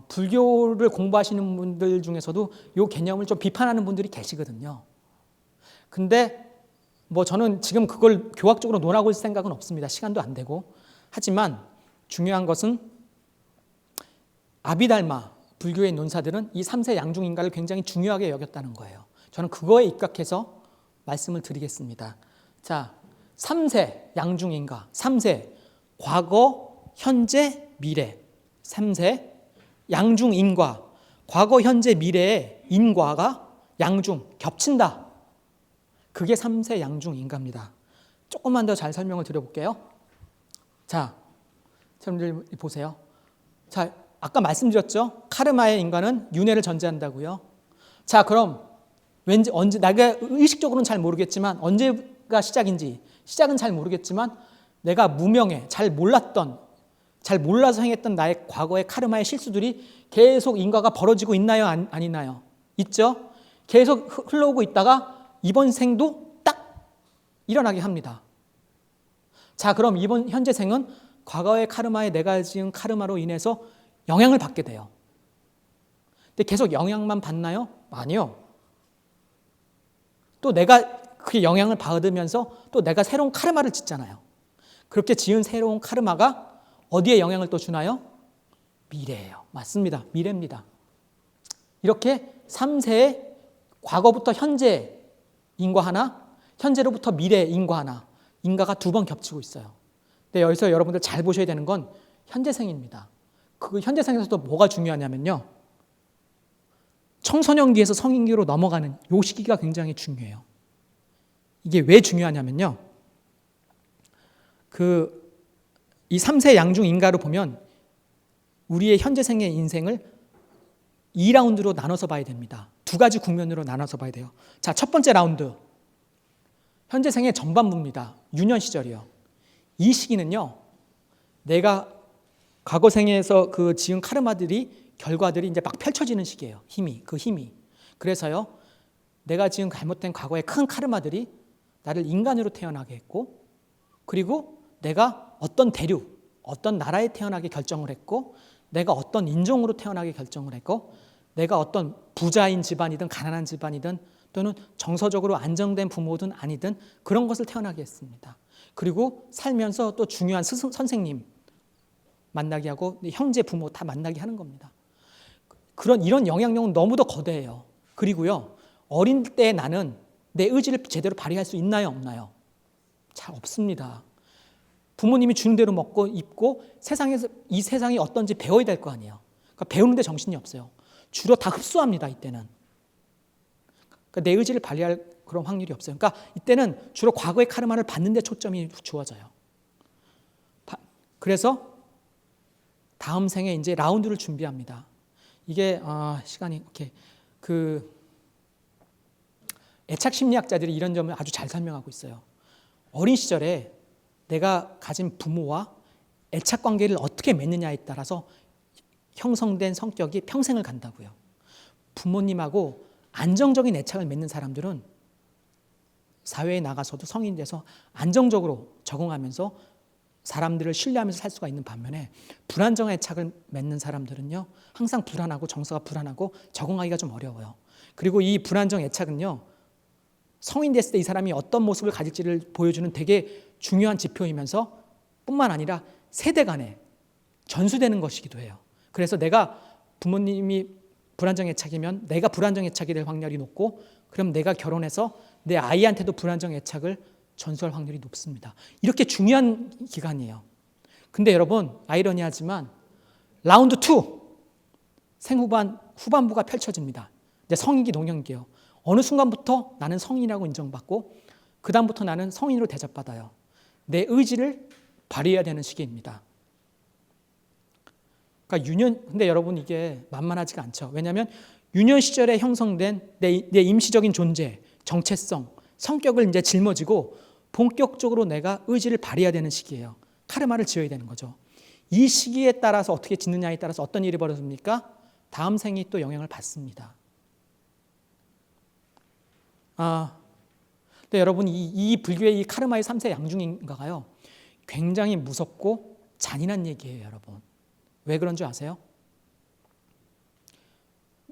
A: 불교를 공부하시는 분들 중에서도 이 개념을 좀 비판하는 분들이 계시거든요. 근데 뭐 저는 지금 그걸 교학적으로 논하고 있을 생각은 없습니다. 시간도 안 되고. 하지만 중요한 것은 아비달마 불교의 논사들은 이 삼세 양중 인과를 굉장히 중요하게 여겼다는 거예요. 저는 그거에 입각해서 말씀을 드리겠습니다. 자, 삼세 양중 인과. 삼세 과거, 현재, 미래. 삼세 양중 인과. 과거, 현재, 미래의 인과가 양중 겹친다. 그게 삼세 양중 인과입니다. 조금만 더 잘 설명을 드려볼게요. 자, 여러분들 보세요. 자, 아까 말씀드렸죠? 카르마의 인과는 윤회를 전제한다고요. 자, 그럼 왠지 언제, 내가 의식적으로는 잘 모르겠지만 언제가 시작은 잘 모르겠지만 내가 무명해, 잘 몰라서 행했던 나의 과거의 카르마의 실수들이 계속 인과가 벌어지고 있나요? 아니나요? 있죠? 계속 흘러오고 있다가 이번 생도 딱 일어나게 합니다. 자, 그럼 이번 현재 생은 과거의 카르마에 내가 지은 카르마로 인해서 영향을 받게 돼요. 근데 계속 영향만 받나요? 아니요. 또 내가 그 영향을 받으면서 또 내가 새로운 카르마를 짓잖아요. 그렇게 지은 새로운 카르마가 어디에 영향을 또 주나요? 미래예요. 맞습니다. 미래입니다. 이렇게 3세의 과거부터 현재 인과 하나, 현재로부터 미래 인과 하나, 인과가 두 번 겹치고 있어요. 근데 여기서 여러분들 잘 보셔야 되는 건 현재생입니다. 그 현재생에서도 뭐가 중요하냐면요. 청소년기에서 성인기로 넘어가는 요 시기가 굉장히 중요해요. 이게 왜 중요하냐면요. 이 3세 양중 인가로 보면 우리의 현재생의 인생을 2라운드로 나눠서 봐야 됩니다. 두 가지 국면으로 나눠서 봐야 돼요. 자, 첫 번째 라운드. 현재생의 전반부입니다. 유년 시절이요. 이 시기는요. 내가 과거 생에서 지은 카르마들이 결과들이 이제 막 펼쳐지는 시기예요. 힘이. 그래서요. 내가 지은 잘못된 과거의 큰 카르마들이 나를 인간으로 태어나게 했고, 그리고 내가 어떤 대륙, 어떤 나라에 태어나게 결정을 했고, 내가 어떤 인종으로 태어나게 결정을 했고, 내가 어떤 부자인 집안이든 가난한 집안이든 또는 정서적으로 안정된 부모든 아니든 그런 것을 태어나게 했습니다. 그리고 살면서 또 중요한 선생님 만나게 하고 형제 부모 다 만나게 하는 겁니다. 이런 영향력은 너무도 거대해요. 그리고요, 어린 때 나는 내 의지를 제대로 발휘할 수 있나요, 없나요? 잘 없습니다. 부모님이 주는 대로 먹고 입고 이 세상이 어떤지 배워야 될 거 아니에요. 그러니까 배우는데 정신이 없어요. 주로 다 흡수합니다, 이때는. 그러니까 내 의지를 발휘할 그런 확률이 없어요. 그러니까 이때는 주로 과거의 카르마를 받는 데 초점이 주어져요. 그래서 다음 생에 이제 라운드를 준비합니다. 이게 시간이 이렇게 애착 심리학자들이 이런 점을 아주 잘 설명하고 있어요. 어린 시절에 내가 가진 부모와 애착 관계를 어떻게 맺느냐에 따라서 형성된 성격이 평생을 간다고요. 부모님하고 안정적인 애착을 맺는 사람들은 사회에 나가서도 성인 돼서 안정적으로 적응하면서 사람들을 신뢰하면서 살 수가 있는 반면에 불안정한 애착을 맺는 사람들은요, 항상 불안하고 정서가 불안하고 적응하기가 좀 어려워요. 그리고 이 불안정 애착은요, 성인 됐을 때 이 사람이 어떤 모습을 가질지를 보여주는 되게 중요한 지표이면서 뿐만 아니라 세대 간에 전수되는 것이기도 해요. 그래서 내가 부모님이 불안정 애착이면 내가 불안정 애착이 될 확률이 높고, 그럼 내가 결혼해서 내 아이한테도 불안정 애착을 전수할 확률이 높습니다. 이렇게 중요한 기간이에요. 근데 여러분, 아이러니하지만 라운드 2 후반부가 펼쳐집니다. 이제 성인기 노년기예요. 어느 순간부터 나는 성인이라고 인정받고 그 다음부터 나는 성인으로 대접받아요. 내 의지를 발휘해야 되는 시기입니다. 그러니까 근데 여러분 이게 만만하지가 않죠. 왜냐하면 유년 시절에 형성된 내 임시적인 존재, 정체성, 성격을 이제 짊어지고 본격적으로 내가 의지를 발휘해야 되는 시기예요. 카르마를 지어야 되는 거죠. 이 시기에 따라서 어떻게 짓느냐에 따라서 어떤 일이 벌어집니까? 다음 생이 또 영향을 받습니다. 근데 여러분 이 불교의 이 카르마의 3세 양중인가가요, 굉장히 무섭고 잔인한 얘기예요, 여러분. 왜 그런 줄 아세요?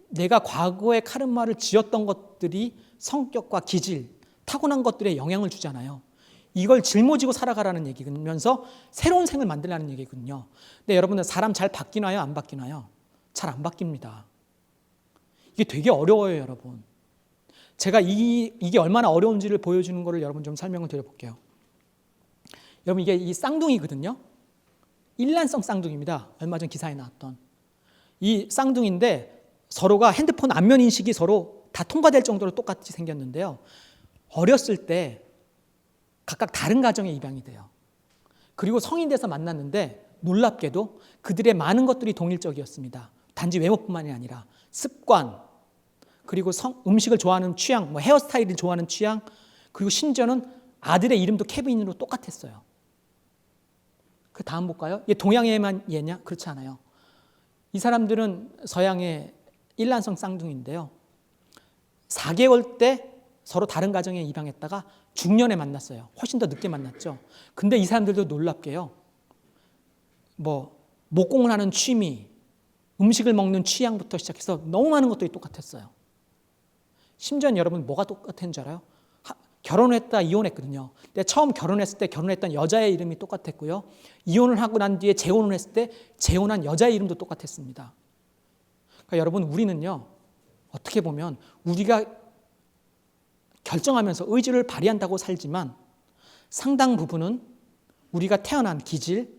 A: 내가 과거의 카르마를 지었던 것들이 성격과 기질, 타고난 것들에 영향을 주잖아요. 이걸 짊어지고 살아가라는 얘기면서 새로운 생을 만들라는 얘기거든요. 근데 여러분들 사람 잘 바뀌나요? 안 바뀌나요? 잘 안 바뀝니다. 이게 되게 어려워요, 여러분. 제가 이게 얼마나 어려운지를 보여주는 거를 여러분 좀 설명을 드려볼게요. 여러분 이게 이 쌍둥이거든요. 일란성 쌍둥이입니다. 얼마 전 기사에 나왔던 이 쌍둥이인데 서로가 핸드폰 안면 인식이 서로 다 통과될 정도로 똑같이 생겼는데요. 어렸을 때 각각 다른 가정에 입양이 돼요. 그리고 성인 돼서 만났는데 놀랍게도 그들의 많은 것들이 동일적이었습니다. 단지 외모뿐만이 아니라 습관, 그리고 음식을 좋아하는 취향, 헤어스타일을 좋아하는 취향, 그리고 심지어는 아들의 이름도 케빈으로 똑같았어요. 그 다음 볼까요? 얘 동양에만 얘냐? 그렇지 않아요. 이 사람들은 서양의 일란성 쌍둥이인데요. 4개월 때 서로 다른 가정에 입양했다가 중년에 만났어요. 훨씬 더 늦게 만났죠. 근데 이 사람들도 놀랍게요. 목공을 하는 취미, 음식을 먹는 취향부터 시작해서 너무 많은 것들이 똑같았어요. 심지어는 여러분 뭐가 똑같은 줄 알아요? 결혼했다 이혼했거든요. 근데 처음 결혼했을 때 결혼했던 여자의 이름이 똑같았고요. 이혼을 하고 난 뒤에 재혼을 했을 때 재혼한 여자의 이름도 똑같았습니다. 그러니까 여러분 우리는요, 어떻게 보면 우리가 결정하면서 의지를 발휘한다고 살지만 상당 부분은 우리가 태어난 기질,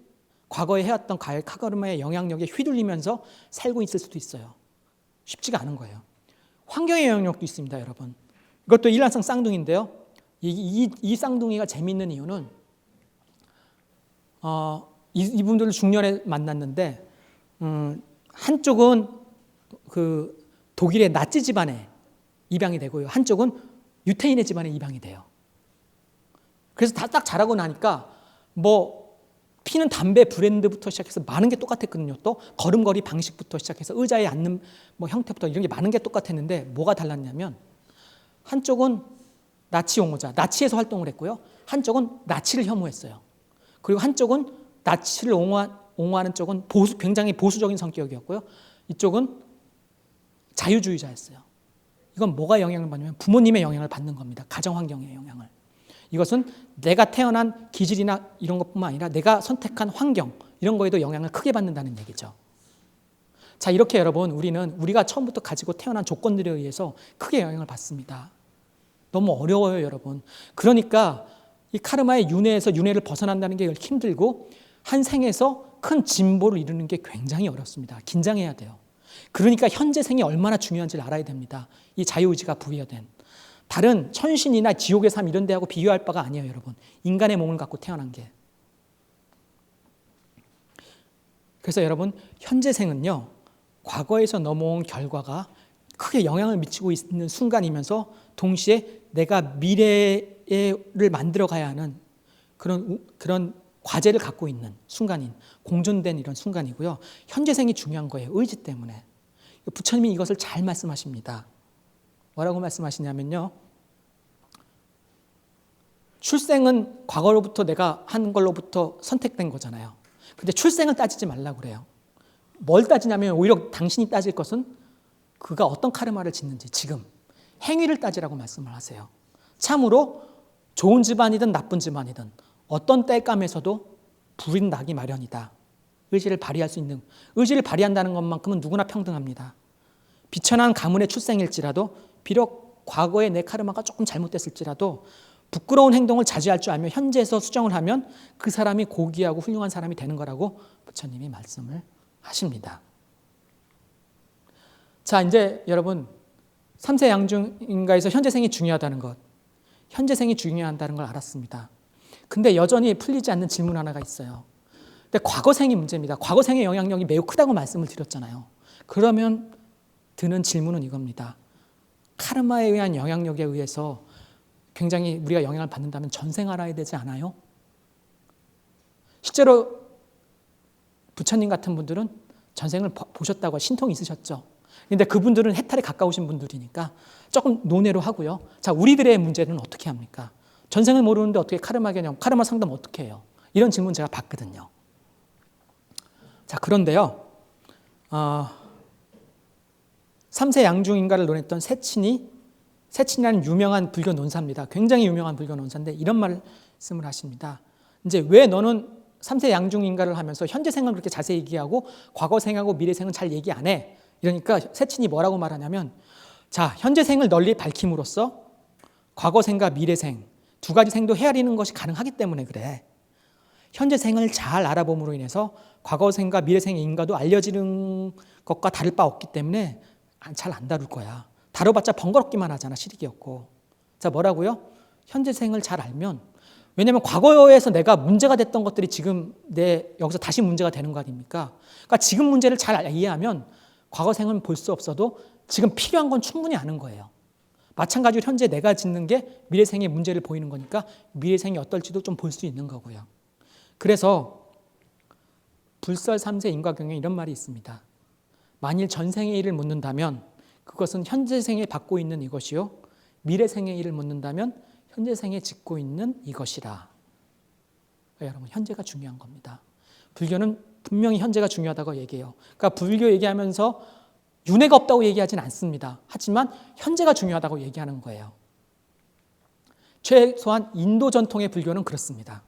A: 과거에 해왔던 카르마의 영향력에 휘둘리면서 살고 있을 수도 있어요. 쉽지가 않은 거예요. 환경의 영향력도 있습니다, 여러분. 이것도 일란성 쌍둥이인데요. 이 쌍둥이가 재미있는 이유는 이분들을 중년에 만났는데 한쪽은 그 독일의 나치 집안에 입양이 되고요. 한쪽은 유태인의 집안에 입양이 돼요. 그래서 다 딱 자라고 나니까 뭐 피는 담배 브랜드부터 시작해서 많은 게 똑같았거든요. 또 걸음걸이 방식부터 시작해서 의자에 앉는 뭐 형태부터 이런 게 많은 게 똑같았는데 뭐가 달랐냐면 한쪽은 나치 옹호자, 나치에서 활동을 했고요. 한쪽은 나치를 혐오했어요. 그리고 한쪽은 나치를 옹호하는 쪽은 굉장히 보수적인 성격이었고요. 이쪽은 자유주의자였어요. 이건 뭐가 영향을 받냐면 부모님의 영향을 받는 겁니다. 가정 환경의 영향을. 이것은 내가 태어난 기질이나 이런 것뿐만 아니라 내가 선택한 환경 이런 거에도 영향을 크게 받는다는 얘기죠. 자, 이렇게 여러분 우리가 처음부터 가지고 태어난 조건들에 의해서 크게 영향을 받습니다. 너무 어려워요, 여러분. 그러니까 이 카르마의 윤회를 벗어난다는 게 힘들고 한 생에서 큰 진보를 이루는 게 굉장히 어렵습니다. 긴장해야 돼요. 그러니까 현재 생이 얼마나 중요한지를 알아야 됩니다. 이 자유의지가 부여된. 다른 천신이나 지옥의 삶 이런 데하고 비교할 바가 아니에요, 여러분. 인간의 몸을 갖고 태어난 게. 그래서 여러분, 현재 생은요, 과거에서 넘어온 결과가 크게 영향을 미치고 있는 순간이면서 동시에 내가 미래를 만들어 가야 하는 그런 과제를 갖고 있는 순간인, 공존된 이런 순간이고요. 현재 생이 중요한 거예요. 의지 때문에. 부처님이 이것을 잘 말씀하십니다. 뭐라고 말씀하시냐면요. 출생은 과거로부터 내가 한 걸로부터 선택된 거잖아요. 근데 출생을 따지지 말라고 그래요. 뭘 따지냐면 오히려 당신이 따질 것은 그가 어떤 카르마를 짓는지 지금 행위를 따지라고 말씀을 하세요. 참으로 좋은 집안이든 나쁜 집안이든 어떤 땔감에서도 불은 나기 마련이다. 의지를 발휘할 수 있는, 의지를 발휘한다는 것만큼은 누구나 평등합니다. 비천한 가문의 출생일지라도 비록 과거에 내 카르마가 조금 잘못됐을지라도 부끄러운 행동을 자제할 줄 알며 현재에서 수정을 하면 그 사람이 고귀하고 훌륭한 사람이 되는 거라고 부처님이 말씀을 하십니다. 자, 이제 여러분 3세 양중인가에서 현재생이 중요하다는 것, 현재생이 중요하다는 걸 알았습니다. 근데 여전히 풀리지 않는 질문 하나가 있어요. 근데 과거생이 문제입니다. 과거생의 영향력이 매우 크다고 말씀을 드렸잖아요. 그러면 드는 질문은 이겁니다. 카르마에 의한 영향력에 의해서 굉장히 우리가 영향을 받는다면 전생 알아야 되지 않아요? 실제로 부처님 같은 분들은 전생을 보셨다고 신통이 있으셨죠. 그런데 그분들은 해탈에 가까우신 분들이니까 조금 논외로 하고요. 자, 우리들의 문제는 어떻게 합니까? 전생을 모르는데 어떻게 카르마 개념, 카르마 상담 어떻게 해요? 이런 질문 제가 받거든요. 자, 그런데요. 3세 양중인가를 논했던 세친이라는 유명한 불교 논사입니다. 굉장히 유명한 불교 논사인데 이런 말씀을 하십니다. 이제 왜 너는 3세 양중인가를 하면서 현재 생을 그렇게 자세히 얘기하고 과거 생하고 미래 생은 잘 얘기 안 해? 이러니까 세친이 뭐라고 말하냐면 자, 현재 생을 널리 밝힘으로써 과거 생과 미래 생 두 가지 생도 헤아리는 것이 가능하기 때문에 그래. 현재 생을 잘 알아봄으로 인해서 과거 생과 미래 생의 인과도 알려지는 것과 다를 바 없기 때문에 잘 안 다룰 거야. 다뤄봤자 번거롭기만 하잖아. 실익이 없고. 자, 뭐라고요? 현재 생을 잘 알면, 왜냐하면 과거에서 내가 문제가 됐던 것들이 지금 여기서 다시 문제가 되는 거 아닙니까? 그러니까 지금 문제를 잘 이해하면 과거 생은 볼 수 없어도 지금 필요한 건 충분히 아는 거예요. 마찬가지로 현재 내가 짓는 게 미래 생의 문제를 보이는 거니까 미래 생이 어떨지도 좀 볼 수 있는 거고요. 그래서 불설 3세 인과경에 이런 말이 있습니다. 만일 전생의 일을 묻는다면 그것은 현재 생에 받고 있는 이것이요, 미래 생의 일을 묻는다면 현재 생에 짓고 있는 이것이라. 여러분, 현재가 중요한 겁니다. 불교는 분명히 현재가 중요하다고 얘기해요. 그러니까 불교 얘기하면서 윤회가 없다고 얘기하진 않습니다. 하지만 현재가 중요하다고 얘기하는 거예요. 최소한 인도 전통의 불교는 그렇습니다.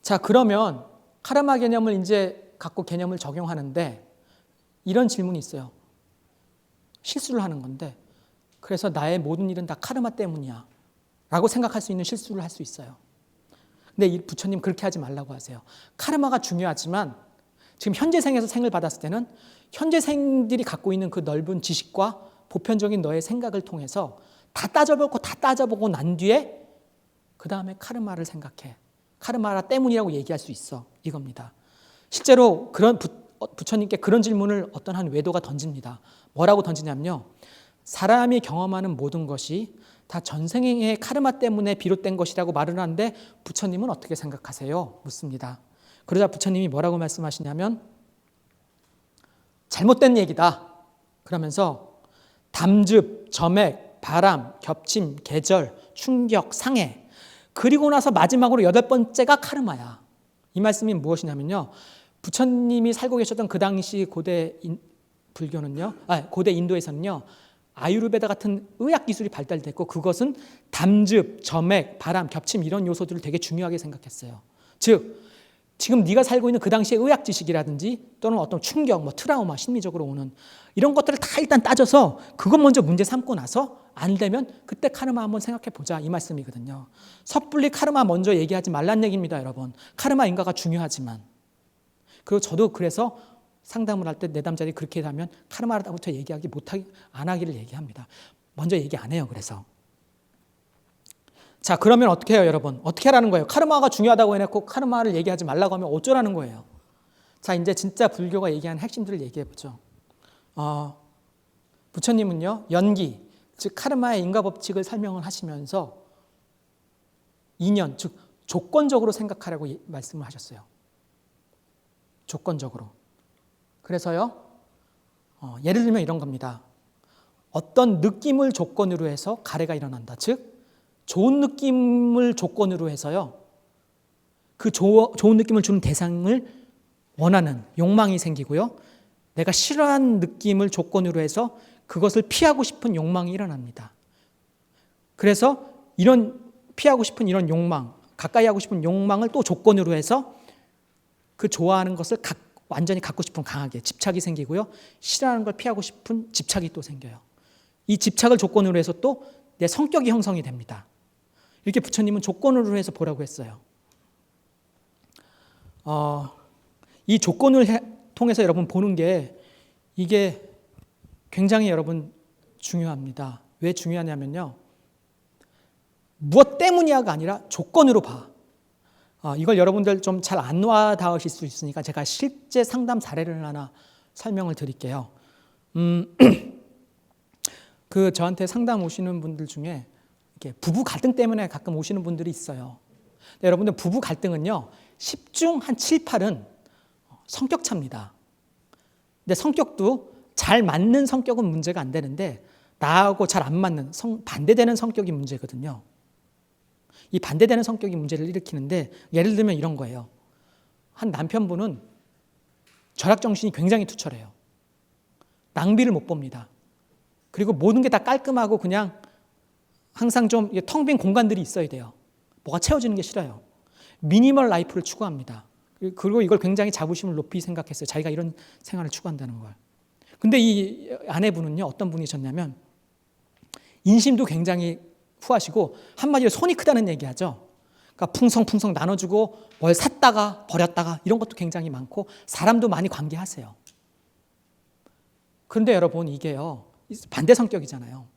A: 자, 그러면 카르마 개념을 이제 갖고 개념을 적용하는데 이런 질문이 있어요. 실수를 하는 건데 그래서 나의 모든 일은 다 카르마 때문이야 라고 생각할 수 있는 실수를 할 수 있어요. 근데 이 부처님 그렇게 하지 말라고 하세요. 카르마가 중요하지만 지금 현재 생에서 생을 받았을 때는 현재 생들이 갖고 있는 그 넓은 지식과 보편적인 너의 생각을 통해서 다 따져보고 난 뒤에 그 다음에 카르마를 생각해. 카르마 때문이라고 얘기할 수 있어. 이겁니다. 실제로 그런 부처님께 그런 질문을 어떤 한 외도가 던집니다. 뭐라고 던지냐면요. 사람이 경험하는 모든 것이 다 전생의 카르마 때문에 비롯된 것이라고 말을 하는데 부처님은 어떻게 생각하세요? 묻습니다. 그러자 부처님이 뭐라고 말씀하시냐면 잘못된 얘기다. 그러면서 담즙, 점액, 바람, 겹침, 계절, 충격, 상해 그리고 나서 마지막으로 8번째가 카르마야. 이 말씀이 무엇이냐면요. 부처님이 살고 계셨던 그 당시 고대 인도에서는요. 아유르베다 같은 의학 기술이 발달됐고 그것은 담즙, 점액, 바람, 겹침 이런 요소들을 되게 중요하게 생각했어요. 즉 지금 네가 살고 있는 그 당시의 의학 지식이라든지 또는 어떤 충격, 트라우마, 심리적으로 오는 이런 것들을 다 일단 따져서 그것 먼저 문제 삼고 나서 안 되면 그때 카르마 한번 생각해 보자 이 말씀이거든요. 섣불리 카르마 먼저 얘기하지 말란 얘기입니다, 여러분. 카르마 인가가 중요하지만. 그리고 저도 그래서 상담을 할 때 내담자들이 그렇게 하면 카르마부터 안 하기를 얘기합니다. 먼저 얘기 안 해요. 그래서 자 그러면 어떻게 해요, 여러분? 어떻게 하라는 거예요? 카르마가 중요하다고 해놓고 카르마를 얘기하지 말라고 하면 어쩌라는 거예요? 자 이제 진짜 불교가 얘기하는 핵심들을 얘기해 보죠. 부처님은요 연기 즉 카르마의 인과 법칙을 설명을 하시면서 인연 즉 조건적으로 생각하라고 말씀을 하셨어요. 조건적으로. 그래서요 예를 들면 이런 겁니다. 어떤 느낌을 조건으로 해서 가래가 일어난다. 즉 좋은 느낌을 조건으로 해서요 그 좋은 느낌을 주는 대상을 원하는 욕망이 생기고요. 내가 싫어하는 느낌을 조건으로 해서 그것을 피하고 싶은 욕망이 일어납니다. 그래서 이런 피하고 싶은 이런 욕망, 가까이 하고 싶은 욕망을 또 조건으로 해서 그 좋아하는 것을 완전히 갖고 싶은 강하게 집착이 생기고요. 싫어하는 걸 피하고 싶은 집착이 또 생겨요. 이 집착을 조건으로 해서 또 내 성격이 형성이 됩니다. 이렇게 부처님은 조건으로 해서 보라고 했어요. 이 조건을 통해서 여러분 보는 게 이게 굉장히 여러분 중요합니다. 왜 중요하냐면요. 무엇 때문이야가 아니라 조건으로 봐. 이걸 여러분들 좀 잘 안 와닿으실 수 있으니까 제가 실제 상담 사례를 하나 설명을 드릴게요. 저한테 상담 오시는 분들 중에 이렇게 부부 갈등 때문에 가끔 오시는 분들이 있어요. 근데 여러분들 부부 갈등은요. 10중 한 7, 8은 성격 차입니다. 근데 성격도 잘 맞는 성격은 문제가 안 되는데 나하고 잘 안 맞는 반대되는 성격이 문제거든요. 이 반대되는 성격이 문제를 일으키는데 예를 들면 이런 거예요. 한 남편분은 절약정신이 굉장히 투철해요. 낭비를 못 봅니다. 그리고 모든 게 다 깔끔하고 그냥 항상 좀 텅 빈 공간들이 있어야 돼요. 뭐가 채워지는 게 싫어요. 미니멀 라이프를 추구합니다. 그리고 이걸 굉장히 자부심을 높이 생각했어요. 자기가 이런 생활을 추구한다는 걸. 근데 이 아내분은요. 어떤 분이셨냐면 인심도 굉장히 후하시고 한마디로 손이 크다는 얘기하죠. 그러니까 풍성풍성 나눠주고 뭘 샀다가 버렸다가 이런 것도 굉장히 많고 사람도 많이 관계하세요. 그런데 여러분 이게요. 반대 성격이잖아요.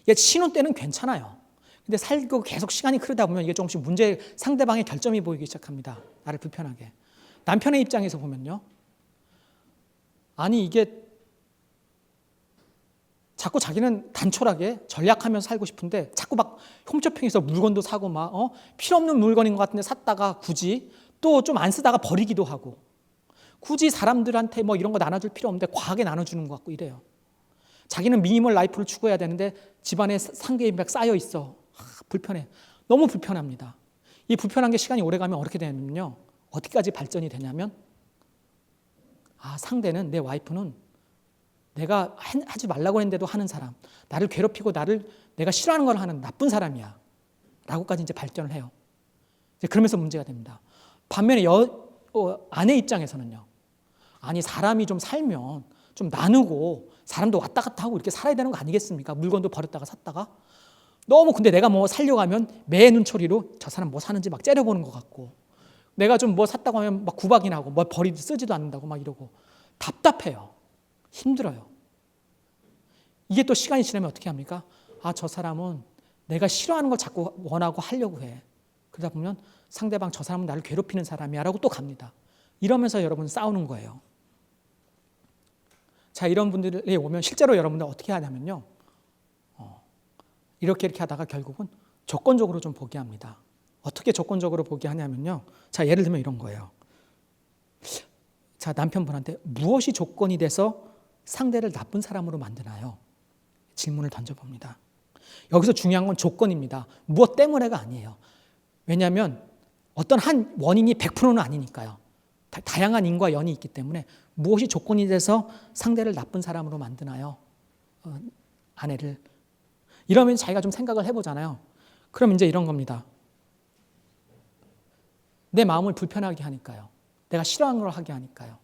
A: 이게 신혼 때는 괜찮아요. 근데 살고 계속 시간이 흐르다 보면 이게 조금씩 상대방의 결점이 보이기 시작합니다. 나를 불편하게. 남편의 입장에서 보면요. 아니 이게 자꾸 자기는 단촐하게 전략하면서 살고 싶은데 자꾸 막 홈쇼핑에서 물건도 사고 막 필요 없는 물건인 것 같은데 샀다가 굳이 또 좀 안 쓰다가 버리기도 하고 굳이 사람들한테 뭐 이런 거 나눠줄 필요 없는데 과하게 나눠주는 것 같고 이래요. 자기는 미니멀 라이프를 추구해야 되는데 집안에 상계에 막 쌓여 있어. 불편해. 너무 불편합니다. 이 불편한 게 시간이 오래가면 어떻게 되냐면요. 어디까지 발전이 되냐면 상대는 내 와이프는 내가 하지 말라고 했는데도 하는 사람, 나를 괴롭히고 내가 싫어하는 걸 하는 나쁜 사람이야 라고까지 이제 발전을 해요. 이제 그러면서 문제가 됩니다. 반면에 아내 입장에서는요. 아니 사람이 좀 살면 좀 나누고 사람도 왔다 갔다 하고 이렇게 살아야 되는 거 아니겠습니까? 물건도 버렸다가 샀다가. 너무 근데 내가 뭐 살려고 하면 매 눈초리로 저 사람 뭐 사는지 막 째려보는 것 같고, 내가 좀 뭐 샀다고 하면 막 구박이 나고 뭐 버리지 쓰지도 않는다고 막 이러고 답답해요. 힘들어요. 이게 또 시간이 지나면 어떻게 합니까? 아, 저 사람은 내가 싫어하는 걸 자꾸 원하고 하려고 해. 그러다 보면 상대방 저 사람은 나를 괴롭히는 사람이야 라고 또 갑니다. 이러면서 여러분 싸우는 거예요. 자, 이런 분들이 오면 실제로 여러분들 어떻게 하냐면요, 이렇게 하다가 결국은 조건적으로 좀 보게 합니다. 어떻게 조건적으로 보게 하냐면요, 자, 예를 들면 이런 거예요. 자, 남편분한테 무엇이 조건이 돼서 상대를 나쁜 사람으로 만드나요? 질문을 던져봅니다. 여기서 중요한 건 조건입니다. 무엇 때문에가 아니에요. 왜냐하면 어떤 한 원인이 100%는 아니니까요. 다양한 인과 연이 있기 때문에 무엇이 조건이 돼서 상대를 나쁜 사람으로 만드나요? 아내를. 이러면 자기가 좀 생각을 해보잖아요. 그럼 이제 이런 겁니다. 내 마음을 불편하게 하니까요. 내가 싫어하는 걸 하게 하니까요.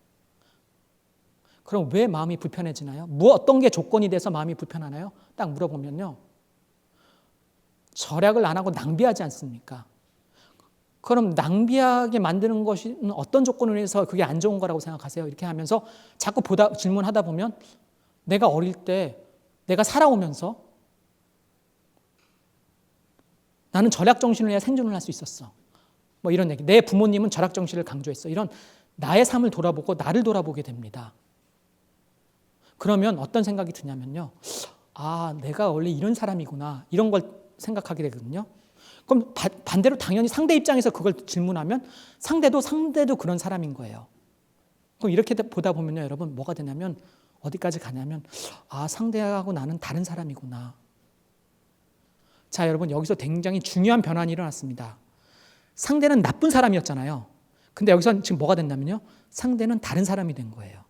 A: 그럼 왜 마음이 불편해지나요? 어떤 게 조건이 돼서 마음이 불편하나요? 딱 물어보면요, 절약을 안 하고 낭비하지 않습니까? 그럼 낭비하게 만드는 것이 어떤 조건을 해서 그게 안 좋은 거라고 생각하세요? 이렇게 하면서 자꾸 질문하다 보면 내가 어릴 때 내가 살아오면서 나는 절약 정신을 해야 생존을 할 수 있었어. 뭐 이런 얘기. 내 부모님은 절약 정신을 강조했어. 이런 나의 삶을 돌아보고 나를 돌아보게 됩니다. 그러면 어떤 생각이 드냐면요, 아, 내가 원래 이런 사람이구나, 이런 걸 생각하게 되거든요. 그럼 반대로 당연히 상대 입장에서 그걸 질문하면 상대도 그런 사람인 거예요. 그럼 이렇게 보다 보면요, 여러분 뭐가 되냐면 어디까지 가냐면, 아, 상대하고 나는 다른 사람이구나. 자, 여러분 여기서 굉장히 중요한 변환이 일어났습니다. 상대는 나쁜 사람이었잖아요. 근데 여기서 지금 뭐가 됐냐면요, 상대는 다른 사람이 된 거예요.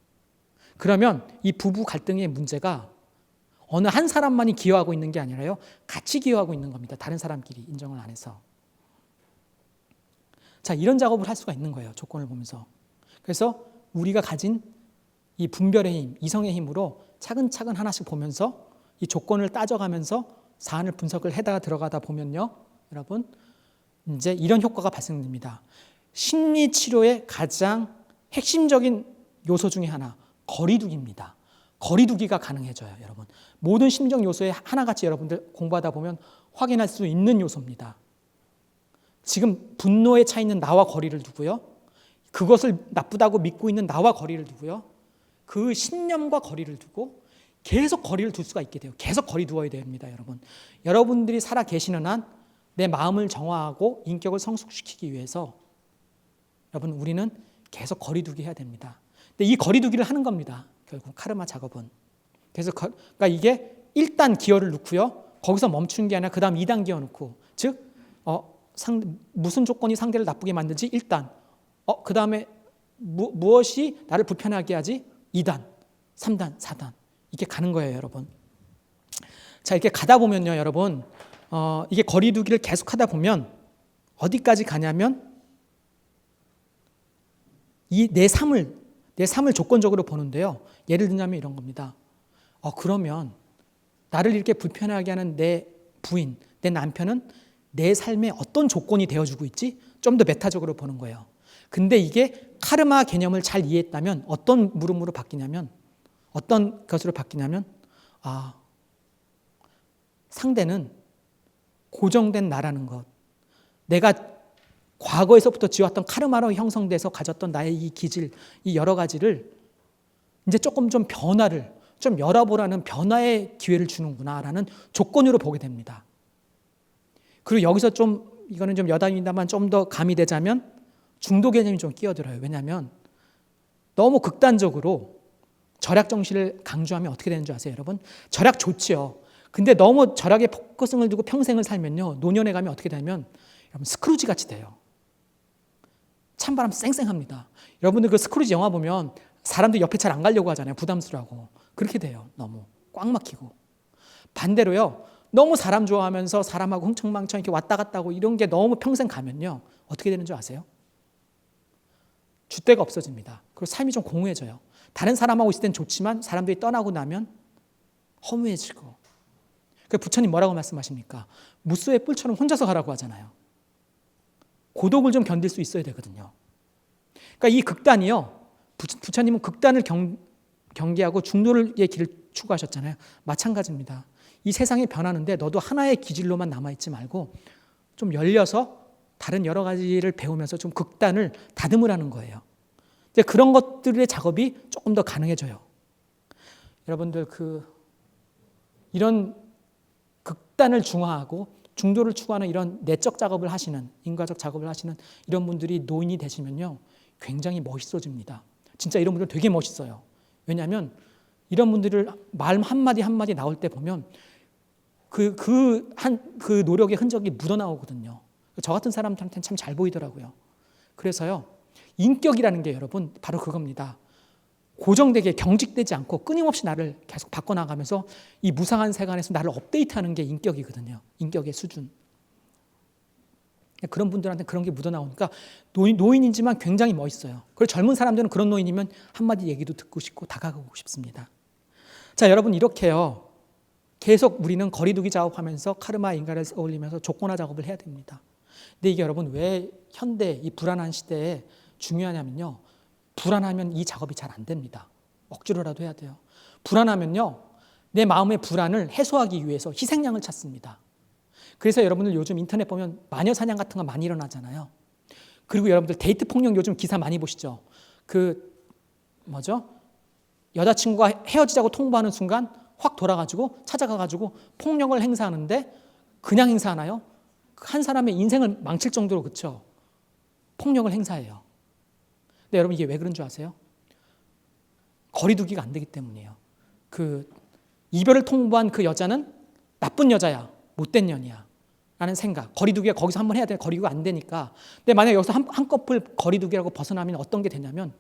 A: 그러면 이 부부 갈등의 문제가 어느 한 사람만이 기여하고 있는 게 아니라요, 같이 기여하고 있는 겁니다. 다른 사람끼리 인정을 안 해서. 자, 이런 작업을 할 수가 있는 거예요. 조건을 보면서. 그래서 우리가 가진 이 분별의 힘, 이성의 힘으로 차근차근 하나씩 보면서 이 조건을 따져가면서 사안을 분석을 해다가 들어가다 보면요, 여러분 이제 이런 효과가 발생됩니다. 심리치료의 가장 핵심적인 요소 중에 하나, 거리두기입니다. 거리두기가 가능해져요, 여러분. 모든 심적 요소에 하나같이 여러분들 공부하다 보면 확인할 수 있는 요소입니다. 지금 분노에 차 있는 나와 거리를 두고요, 그것을 나쁘다고 믿고 있는 나와 거리를 두고요, 그 신념과 거리를 두고 계속 거리를 둘 수가 있게 돼요. 계속 거리 두어야 됩니다, 여러분. 여러분들이 살아 계시는 한 내 마음을 정화하고 인격을 성숙시키기 위해서 여러분 우리는 계속 거리두기 해야 됩니다. 근데 이 거리두기를 하는 겁니다, 결국 카르마 작업은. 그래서 그러니까 이게 1단 기어를 넣고요, 거기서 멈추는 게 아니라 그 다음 2단 기어 넣고, 즉 무슨 조건이 상대를 나쁘게 만들지 1단, 그 다음에 무엇이 나를 불편하게 하지 2단, 3단, 4단, 이렇게 가는 거예요, 여러분. 자, 이렇게 가다 보면요, 여러분 이게 거리두기를 계속 하다 보면 어디까지 가냐면 이 내 삶을 조건적으로 보는데요, 예를 들자면 이런 겁니다. 그러면 나를 이렇게 불편하게 하는 내 부인, 내 남편은 내 삶에 어떤 조건이 되어주고 있지? 좀 더 메타적으로 보는 거예요. 근데 이게 카르마 개념을 잘 이해했다면 어떤 물음으로 바뀌냐면, 어떤 것으로 바뀌냐면, 상대는 고정된 나라는 것, 내가 과거에서부터 지었던 카르마로 형성돼서 가졌던 나의 이 기질, 이 여러 가지를 이제 조금 좀 변화를 좀 열어보라는 변화의 기회를 주는구나라는 조건으로 보게 됩니다. 그리고 여기서 좀 이거는 좀 여담입니다만 좀 더 가미되자면 중도 개념이 좀 끼어들어요. 왜냐하면 너무 극단적으로 절약 정신을 강조하면 어떻게 되는 줄 아세요, 여러분? 절약 좋지요. 근데 너무 절약에 포커싱을 두고 평생을 살면요, 노년에 가면 어떻게 되냐면 여러분 스크루지 같이 돼요. 찬바람 쌩쌩합니다. 여러분들 그 스크루지 영화 보면 사람들 옆에 잘 안 가려고 하잖아요. 부담스러워하고. 그렇게 돼요. 너무 꽉 막히고. 반대로요, 너무 사람 좋아하면서 사람하고 흥청망청 이렇게 왔다 갔다 하고 이런 게 너무 평생 가면요, 어떻게 되는 줄 아세요? 줏대가 없어집니다. 그리고 삶이 좀 공허해져요. 다른 사람하고 있을 땐 좋지만 사람들이 떠나고 나면 허무해지고. 그 부처님 뭐라고 말씀하십니까? 무소의 뿔처럼 혼자서 가라고 하잖아요. 고독을 좀 견딜 수 있어야 되거든요. 그러니까 이 극단이요. 부처님은 극단을 경계하고 중도의 길을 추구하셨잖아요. 마찬가지입니다. 이 세상이 변하는데 너도 하나의 기질로만 남아있지 말고 좀 열려서 다른 여러 가지를 배우면서 좀 극단을 다듬으라는 거예요. 이제 그런 것들의 작업이 조금 더 가능해져요. 여러분들 이런 극단을 중화하고 중도를 추구하는 이런 내적 작업을 하시는, 인과적 작업을 하시는 이런 분들이 노인이 되시면요, 굉장히 멋있어집니다. 진짜 이런 분들 되게 멋있어요. 왜냐하면 이런 분들을 말 한마디 한마디 나올 때 보면 그 노력의 흔적이 묻어나오거든요. 저 같은 사람들한테는 참 잘 보이더라고요. 그래서요, 인격이라는 게 여러분 바로 그겁니다. 고정되게 경직되지 않고 끊임없이 나를 계속 바꿔나가면서 이 무상한 세간에서 나를 업데이트하는 게 인격이거든요. 인격의 수준. 그런 분들한테 그런 게 묻어나오니까 노인이지만 굉장히 멋있어요. 그리고 젊은 사람들은 그런 노인이면 한마디 얘기도 듣고 싶고 다가가고 싶습니다. 자, 여러분 이렇게요. 계속 우리는 거리두기 작업하면서 카르마 인가를 어울리면서 조건화 작업을 해야 됩니다. 근데 이게 여러분 왜 현대 이 불안한 시대에 중요하냐면요. 불안하면 이 작업이 잘 안 됩니다. 억지로라도 해야 돼요. 불안하면요. 내 마음의 불안을 해소하기 위해서 희생양을 찾습니다. 그래서 여러분들 요즘 인터넷 보면 마녀 사냥 같은 거 많이 일어나잖아요. 그리고 여러분들 데이트 폭력 요즘 기사 많이 보시죠. 여자친구가 헤어지자고 통보하는 순간 확 돌아가지고 찾아가가지고 폭력을 행사하는데 그냥 행사하나요? 한 사람의 인생을 망칠 정도로 그쵸? 폭력을 행사해요. 근데 여러분 이게 왜 그런 줄 아세요? 거리두기가 안 되기 때문이에요. 이별을 통보한 그 여자는 나쁜 여자야, 못된 년이야 라는 생각. 거리두기가 거기서 한번 해야 돼. 거리두기가 안 되니까. 근데 만약에 여기서 한꺼풀 거리두기라고 벗어나면 어떤 게 되냐면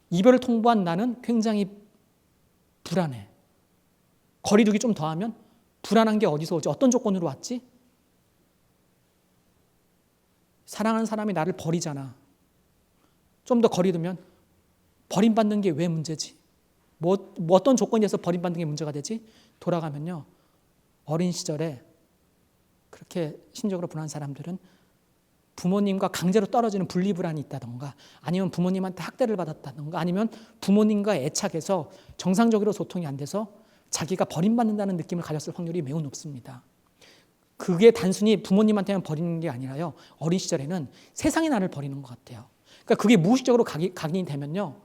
A: 이별을 통보한 나는 굉장히 불안해. 거리두기 좀 더하면 불안한 게 어디서 오지? 어떤 조건으로 왔지? 사랑하는 사람이 나를 버리잖아. 좀 더 거리두면 버림받는 게 왜 문제지? 어떤 조건에서 버림받는 게 문제가 되지? 돌아가면요. 어린 시절에 그렇게 심적으로 불안한 사람들은 부모님과 강제로 떨어지는 분리불안이 있다던가 아니면 부모님한테 학대를 받았다던가 아니면 부모님과 애착해서 정상적으로 소통이 안 돼서 자기가 버림받는다는 느낌을 가졌을 확률이 매우 높습니다. 그게 단순히 부모님한테만 버리는 게 아니라요. 어린 시절에는 세상이 나를 버리는 것 같아요. 그러니까 그게 무의식적으로 각인이 되면요.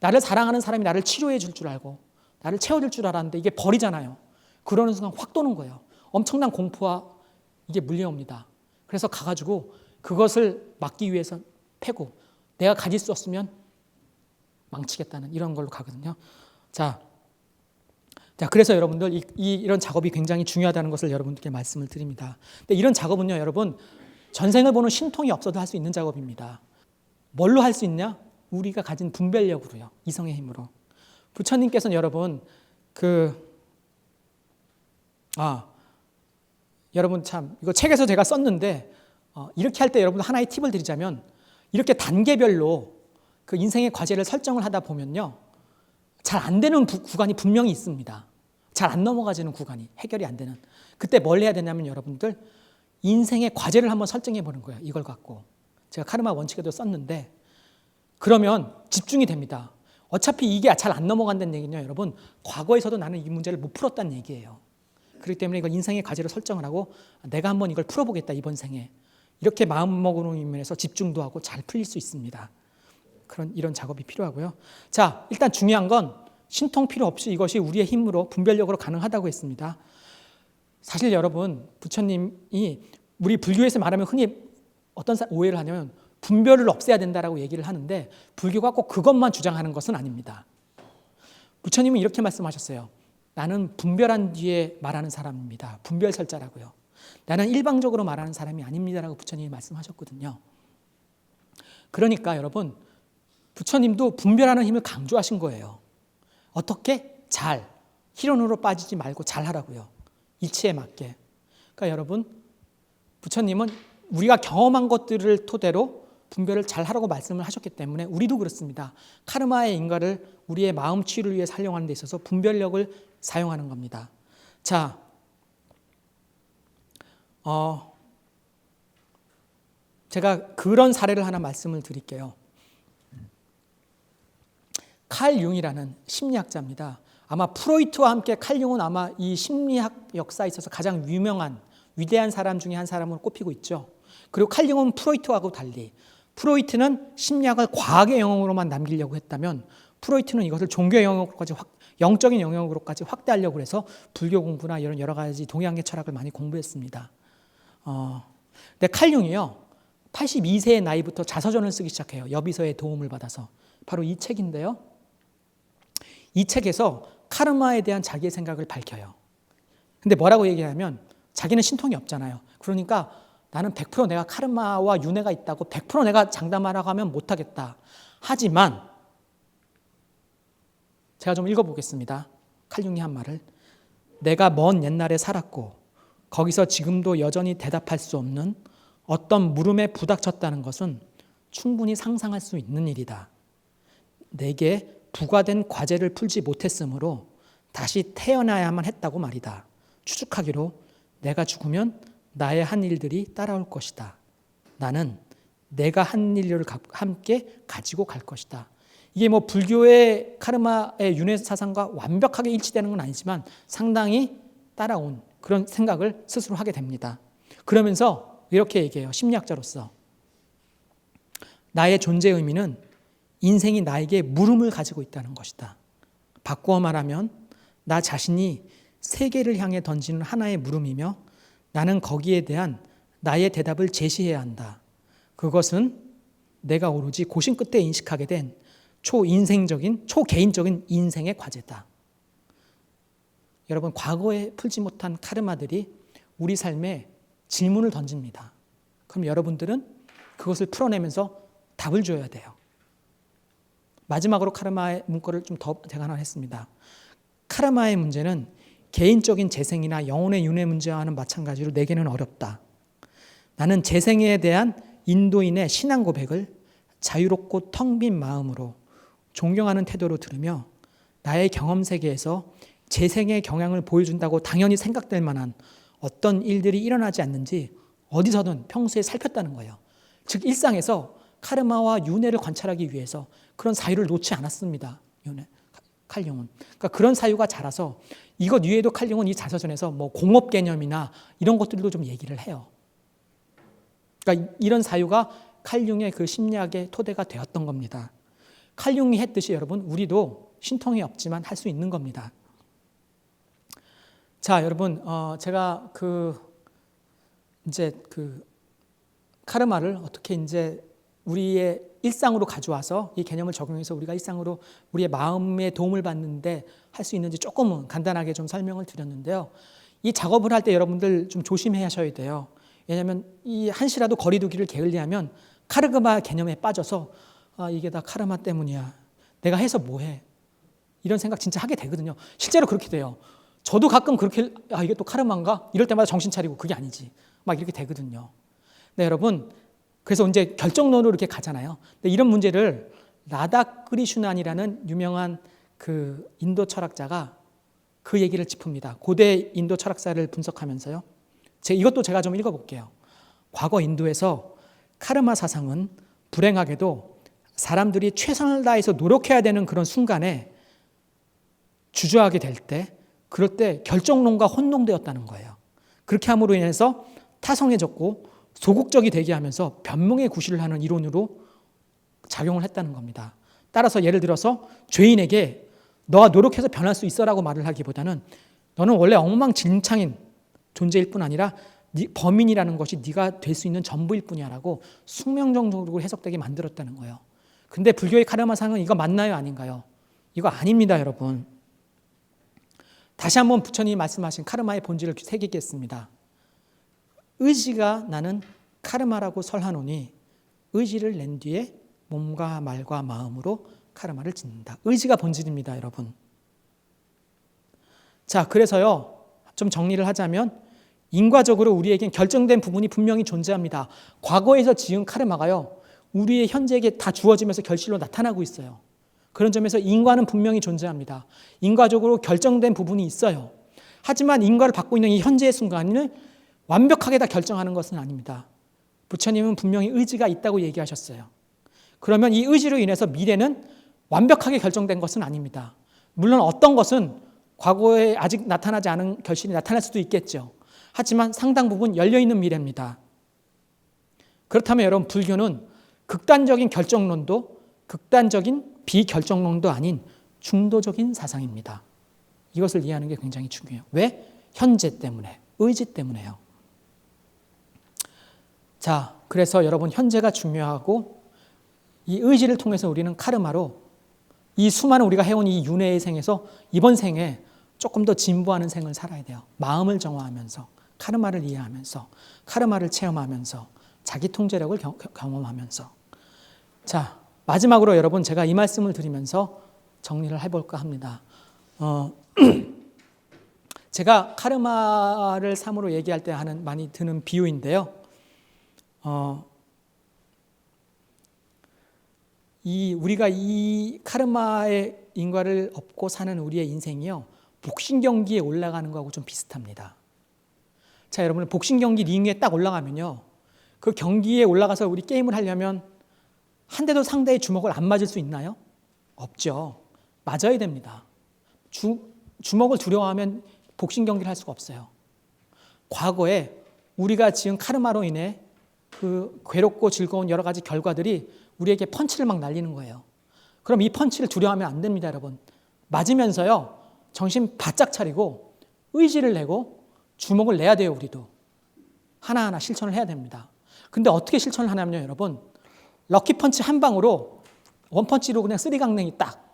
A: 나를 사랑하는 사람이 나를 치료해 줄 줄 알고 나를 채워줄 줄 알았는데 이게 버리잖아요. 그러는 순간 확 도는 거예요. 엄청난 공포와 이게 물려옵니다. 그래서 가가지고 그것을 막기 위해서 패고 내가 가질 수 없으면 망치겠다는 이런 걸로 가거든요. 자, 그래서 여러분들 이런 작업이 굉장히 중요하다는 것을 여러분들께 말씀을 드립니다. 근데 이런 작업은요, 여러분 전생을 보는 신통이 없어도 할 수 있는 작업입니다. 뭘로 할 수 있냐? 우리가 가진 분별력으로요. 이성의 힘으로. 부처님께서는 여러분 여러분 참 이거 책에서 제가 썼는데 이렇게 할 때 여러분 하나의 팁을 드리자면 이렇게 단계별로 그 인생의 과제를 설정을 하다 보면요. 잘 안 되는 구간이 분명히 있습니다. 잘 안 넘어가지는 구간이 해결이 안 되는. 그때 뭘 해야 되냐면 여러분들 인생의 과제를 한번 설정해 보는 거예요. 이걸 갖고. 제가 카르마 원칙에도 썼는데 그러면 집중이 됩니다. 어차피 이게 잘 안 넘어간다는 얘기는요. 여러분 과거에서도 나는 이 문제를 못 풀었다는 얘기예요. 그렇기 때문에 이걸 인생의 과제를 설정을 하고 내가 한번 이걸 풀어보겠다 이번 생에. 이렇게 마음먹는 면에서 집중도 하고 잘 풀릴 수 있습니다. 이런 작업이 필요하고요. 자, 일단 중요한 건 신통 필요 없이 이것이 우리의 힘으로 분별력으로 가능하다고 했습니다. 사실 여러분 부처님이 우리 불교에서 말하면 흔히 어떤 오해를 하냐면 분별을 없애야 된다라고 얘기를 하는데 불교가 꼭 그것만 주장하는 것은 아닙니다. 부처님은 이렇게 말씀하셨어요. 나는 분별한 뒤에 말하는 사람입니다. 분별설자라고요. 나는 일방적으로 말하는 사람이 아닙니다라고 부처님이 말씀하셨거든요. 그러니까 여러분 부처님도 분별하는 힘을 강조하신 거예요. 어떻게? 잘. 희론으로 빠지지 말고 잘 하라고요. 이치에 맞게. 그러니까 여러분 부처님은 우리가 경험한 것들을 토대로 분별을 잘 하라고 말씀을 하셨기 때문에 우리도 그렇습니다. 카르마의 인과를 우리의 마음 치유를 위해 활용하는 데 있어서 분별력을 사용하는 겁니다. 자, 제가 그런 사례를 하나 말씀을 드릴게요. 칼 융이라는 심리학자입니다. 아마 프로이트와 함께 칼 융은 아마 이 심리학 역사에 있어서 가장 유명한 위대한 사람 중에 한 사람으로 꼽히고 있죠. 그리고 칼 융은 프로이트하고 달리 프로이트는 심리학을 과학의 영역으로만 남기려고 했다면 프로이트는 이것을 종교의 영역으로까지 영적인 영역으로까지 확대하려고 해서 불교 공부나 이런 여러 가지 동양의 철학을 많이 공부했습니다. 근데 칼 융이요 82세의 나이부터 자서전을 쓰기 시작해요. 여비서의 도움을 받아서. 바로 이 책인데요. 이 책에서 카르마에 대한 자기의 생각을 밝혀요. 근데 뭐라고 얘기하냐면 자기는 신통이 없잖아요. 그러니까 나는 100% 내가 카르마와 윤회가 있다고 100% 내가 장담하라고 하면 못하겠다. 하지만 제가 좀 읽어보겠습니다. 칼융이 한 말을. 내가 먼 옛날에 살았고 거기서 지금도 여전히 대답할 수 없는 어떤 물음에 부닥쳤다는 것은 충분히 상상할 수 있는 일이다. 내게 부과된 과제를 풀지 못했으므로 다시 태어나야만 했다고 말이다. 추측하기로 내가 죽으면 나의 한 일들이 따라올 것이다. 나는 내가 한 일을 함께 가지고 갈 것이다. 이게 뭐 불교의 카르마의 윤회 사상과 완벽하게 일치되는 건 아니지만 상당히 따라온 그런 생각을 스스로 하게 됩니다. 그러면서 이렇게 얘기해요. 심리학자로서. 나의 존재 의미는 인생이 나에게 물음을 가지고 있다는 것이다. 바꾸어 말하면 나 자신이 세계를 향해 던지는 하나의 물음이며 나는 거기에 대한 나의 대답을 제시해야 한다. 그것은 내가 오로지 고심 끝에 인식하게 된 초개인적인 인생의 과제다. 여러분, 과거에 풀지 못한 카르마들이 우리 삶에 질문을 던집니다. 그럼 여러분들은 그것을 풀어내면서 답을 줘야 돼요. 마지막으로 카르마의 문구를 좀 더 제가 하나 했습니다. 카르마의 문제는 개인적인 재생이나 영혼의 윤회 문제와는 마찬가지로 내게는 어렵다. 나는 재생에 대한 인도인의 신앙 고백을 자유롭고 텅 빈 마음으로 존경하는 태도로 들으며 나의 경험 세계에서 재생의 경향을 보여준다고 당연히 생각될 만한 어떤 일들이 일어나지 않는지 어디서든 평소에 살폈다는 거예요. 즉 일상에서 카르마와 윤회를 관찰하기 위해서 그런 사유를 놓지 않았습니다. 칼융은. 그러니까 그런 사유가 자라서 이것 위에도 칼융은 이 자서전에서 뭐 공업 개념이나 이런 것들도 좀 얘기를 해요. 그러니까 이런 사유가 칼융의 그 심리학의 토대가 되었던 겁니다. 칼융이 했듯이 여러분 우리도 신통이 없지만 할 수 있는 겁니다. 자, 여러분 제가 이제 카르마를 어떻게 이제 우리의 일상으로 가져와서 이 개념을 적용해서 우리가 일상으로 우리의 마음에 도움을 받는데 할 수 있는지 조금은 간단하게 좀 설명을 드렸는데요. 이 작업을 할 때 여러분들 좀 조심하셔야 돼요. 왜냐하면 이 한시라도 거리두기를 게을리하면 카르마 개념에 빠져서 이게 다 카르마 때문이야. 내가 해서 뭐해? 이런 생각 진짜 하게 되거든요. 실제로 그렇게 돼요. 저도 가끔 그렇게 이게 또 카르마인가? 이럴 때마다 정신 차리고 그게 아니지. 막 이렇게 되거든요. 네, 여러분. 그래서 이제 결정론으로 이렇게 가잖아요. 근데 이런 문제를 라다크리슈난이라는 유명한 그 인도 철학자가 그 얘기를 짚습니다. 고대 인도 철학사를 분석하면서요. 이것도 제가 좀 읽어볼게요. 과거 인도에서 카르마 사상은 불행하게도 사람들이 최선을 다해서 노력해야 되는 그런 순간에 주저하게 될 때, 그럴 때 결정론과 혼동되었다는 거예요. 그렇게 함으로 인해서 타성해졌고 소극적이 되게 하면서 변명의 구실을 하는 이론으로 작용을 했다는 겁니다. 따라서 예를 들어서 죄인에게 너가 노력해서 변할 수 있어라고 말을 하기보다는 너는 원래 엉망진창인 존재일 뿐 아니라 범인이라는 것이 네가 될 수 있는 전부일 뿐이야라고 숙명적으로 해석되게 만들었다는 거예요. 근데 불교의 카르마상은 이거 맞나요? 아닌가요? 이거 아닙니다, 여러분. 다시 한번 부처님이 말씀하신 카르마의 본질을 새기겠습니다. 의지가 나는 카르마라고 설하노니 의지를 낸 뒤에 몸과 말과 마음으로 카르마를 짓는다. 의지가 본질입니다, 여러분. 자, 그래서요, 좀 정리를 하자면 인과적으로 우리에겐 결정된 부분이 분명히 존재합니다. 과거에서 지은 카르마가요, 우리의 현재에게 다 주어지면서 결실로 나타나고 있어요. 그런 점에서 인과는 분명히 존재합니다. 인과적으로 결정된 부분이 있어요. 하지만 인과를 받고 있는 이 현재의 순간을 완벽하게 다 결정하는 것은 아닙니다. 부처님은 분명히 의지가 있다고 얘기하셨어요. 그러면 이 의지로 인해서 미래는 완벽하게 결정된 것은 아닙니다. 물론 어떤 것은 과거에 아직 나타나지 않은 결실이 나타날 수도 있겠죠. 하지만 상당 부분 열려있는 미래입니다. 그렇다면 여러분, 불교는 극단적인 결정론도 극단적인 비결정론도 아닌 중도적인 사상입니다. 이것을 이해하는 게 굉장히 중요해요. 왜? 현재 때문에, 의지 때문에요. 자, 그래서 여러분, 현재가 중요하고 이 의지를 통해서 우리는 카르마로 이 수많은 우리가 해온 이 윤회의 생에서 이번 생에 조금 더 진보하는 생을 살아야 돼요. 마음을 정화하면서, 카르마를 이해하면서, 카르마를 체험하면서, 자기 통제력을 경험하면서. 자, 마지막으로 여러분, 제가 이 말씀을 드리면서 정리를 해볼까 합니다. 제가 카르마를 삶으로 얘기할 때 많이 드는 비유인데요. 우리가 이 카르마의 인과를 업고 사는 우리의 인생이요, 복싱 경기에 올라가는 거하고 좀 비슷합니다. 자, 여러분, 복싱 경기 링에 딱 올라가면요, 그 경기에 올라가서 우리 게임을 하려면 한 대도 상대의 주먹을 안 맞을 수 있나요? 없죠. 맞아야 됩니다. 주먹을 두려워하면 복싱 경기를 할 수가 없어요. 과거에 우리가 지은 카르마로 인해 그 괴롭고 즐거운 여러 가지 결과들이 우리에게 펀치를 막 날리는 거예요. 그럼 이 펀치를 두려워하면 안 됩니다, 여러분. 맞으면서요, 정신 바짝 차리고 의지를 내고 주먹을 내야 돼요, 우리도. 하나하나 실천을 해야 됩니다. 근데 어떻게 실천을 하냐면요, 여러분. 럭키 펀치 한 방으로, 원펀치로 그냥 쓰리강냉이 딱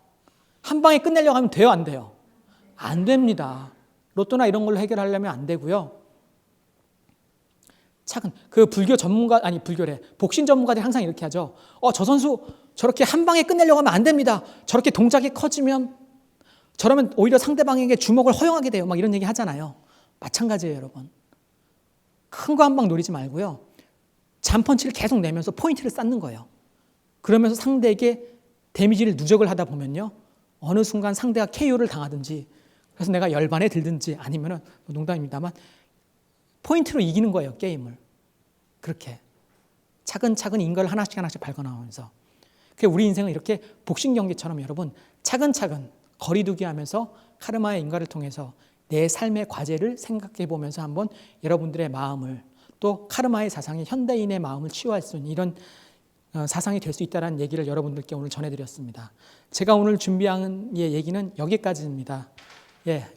A: 한 방에 끝내려고 하면 돼요, 안 돼요? 안 됩니다. 로또나 이런 걸로 해결하려면 안 되고요. 그 불교 전문가, 아니 불교래, 복싱 전문가들이 항상 이렇게 하죠. 저 선수 저렇게 한 방에 끝내려고 하면 안 됩니다. 저렇게 동작이 커지면, 저러면 오히려 상대방에게 주먹을 허용하게 돼요. 막 이런 얘기 하잖아요. 마찬가지예요, 여러분. 큰 거 한 방 노리지 말고요, 잔펀치를 계속 내면서 포인트를 쌓는 거예요. 그러면서 상대에게 데미지를 누적을 하다 보면요, 어느 순간 상대가 KO를 당하든지, 그래서 내가 열반에 들든지, 아니면은 농담입니다만 포인트로 이기는 거예요, 게임을. 그렇게 차근차근 인과를 하나씩 하나씩 밟아나가면서. 우리 인생은 이렇게 복싱 경기처럼 여러분, 차근차근 거리두기 하면서 카르마의 인과를 통해서 내 삶의 과제를 생각해 보면서 한번 여러분들의 마음을, 또 카르마의 사상이 현대인의 마음을 치유할 수 있는 이런 사상이 될 수 있다는 얘기를 여러분들께 오늘 전해드렸습니다. 제가 오늘 준비한 얘기는 여기까지입니다.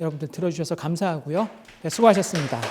A: 여러분들 들어주셔서 감사하고요. 수고하셨습니다.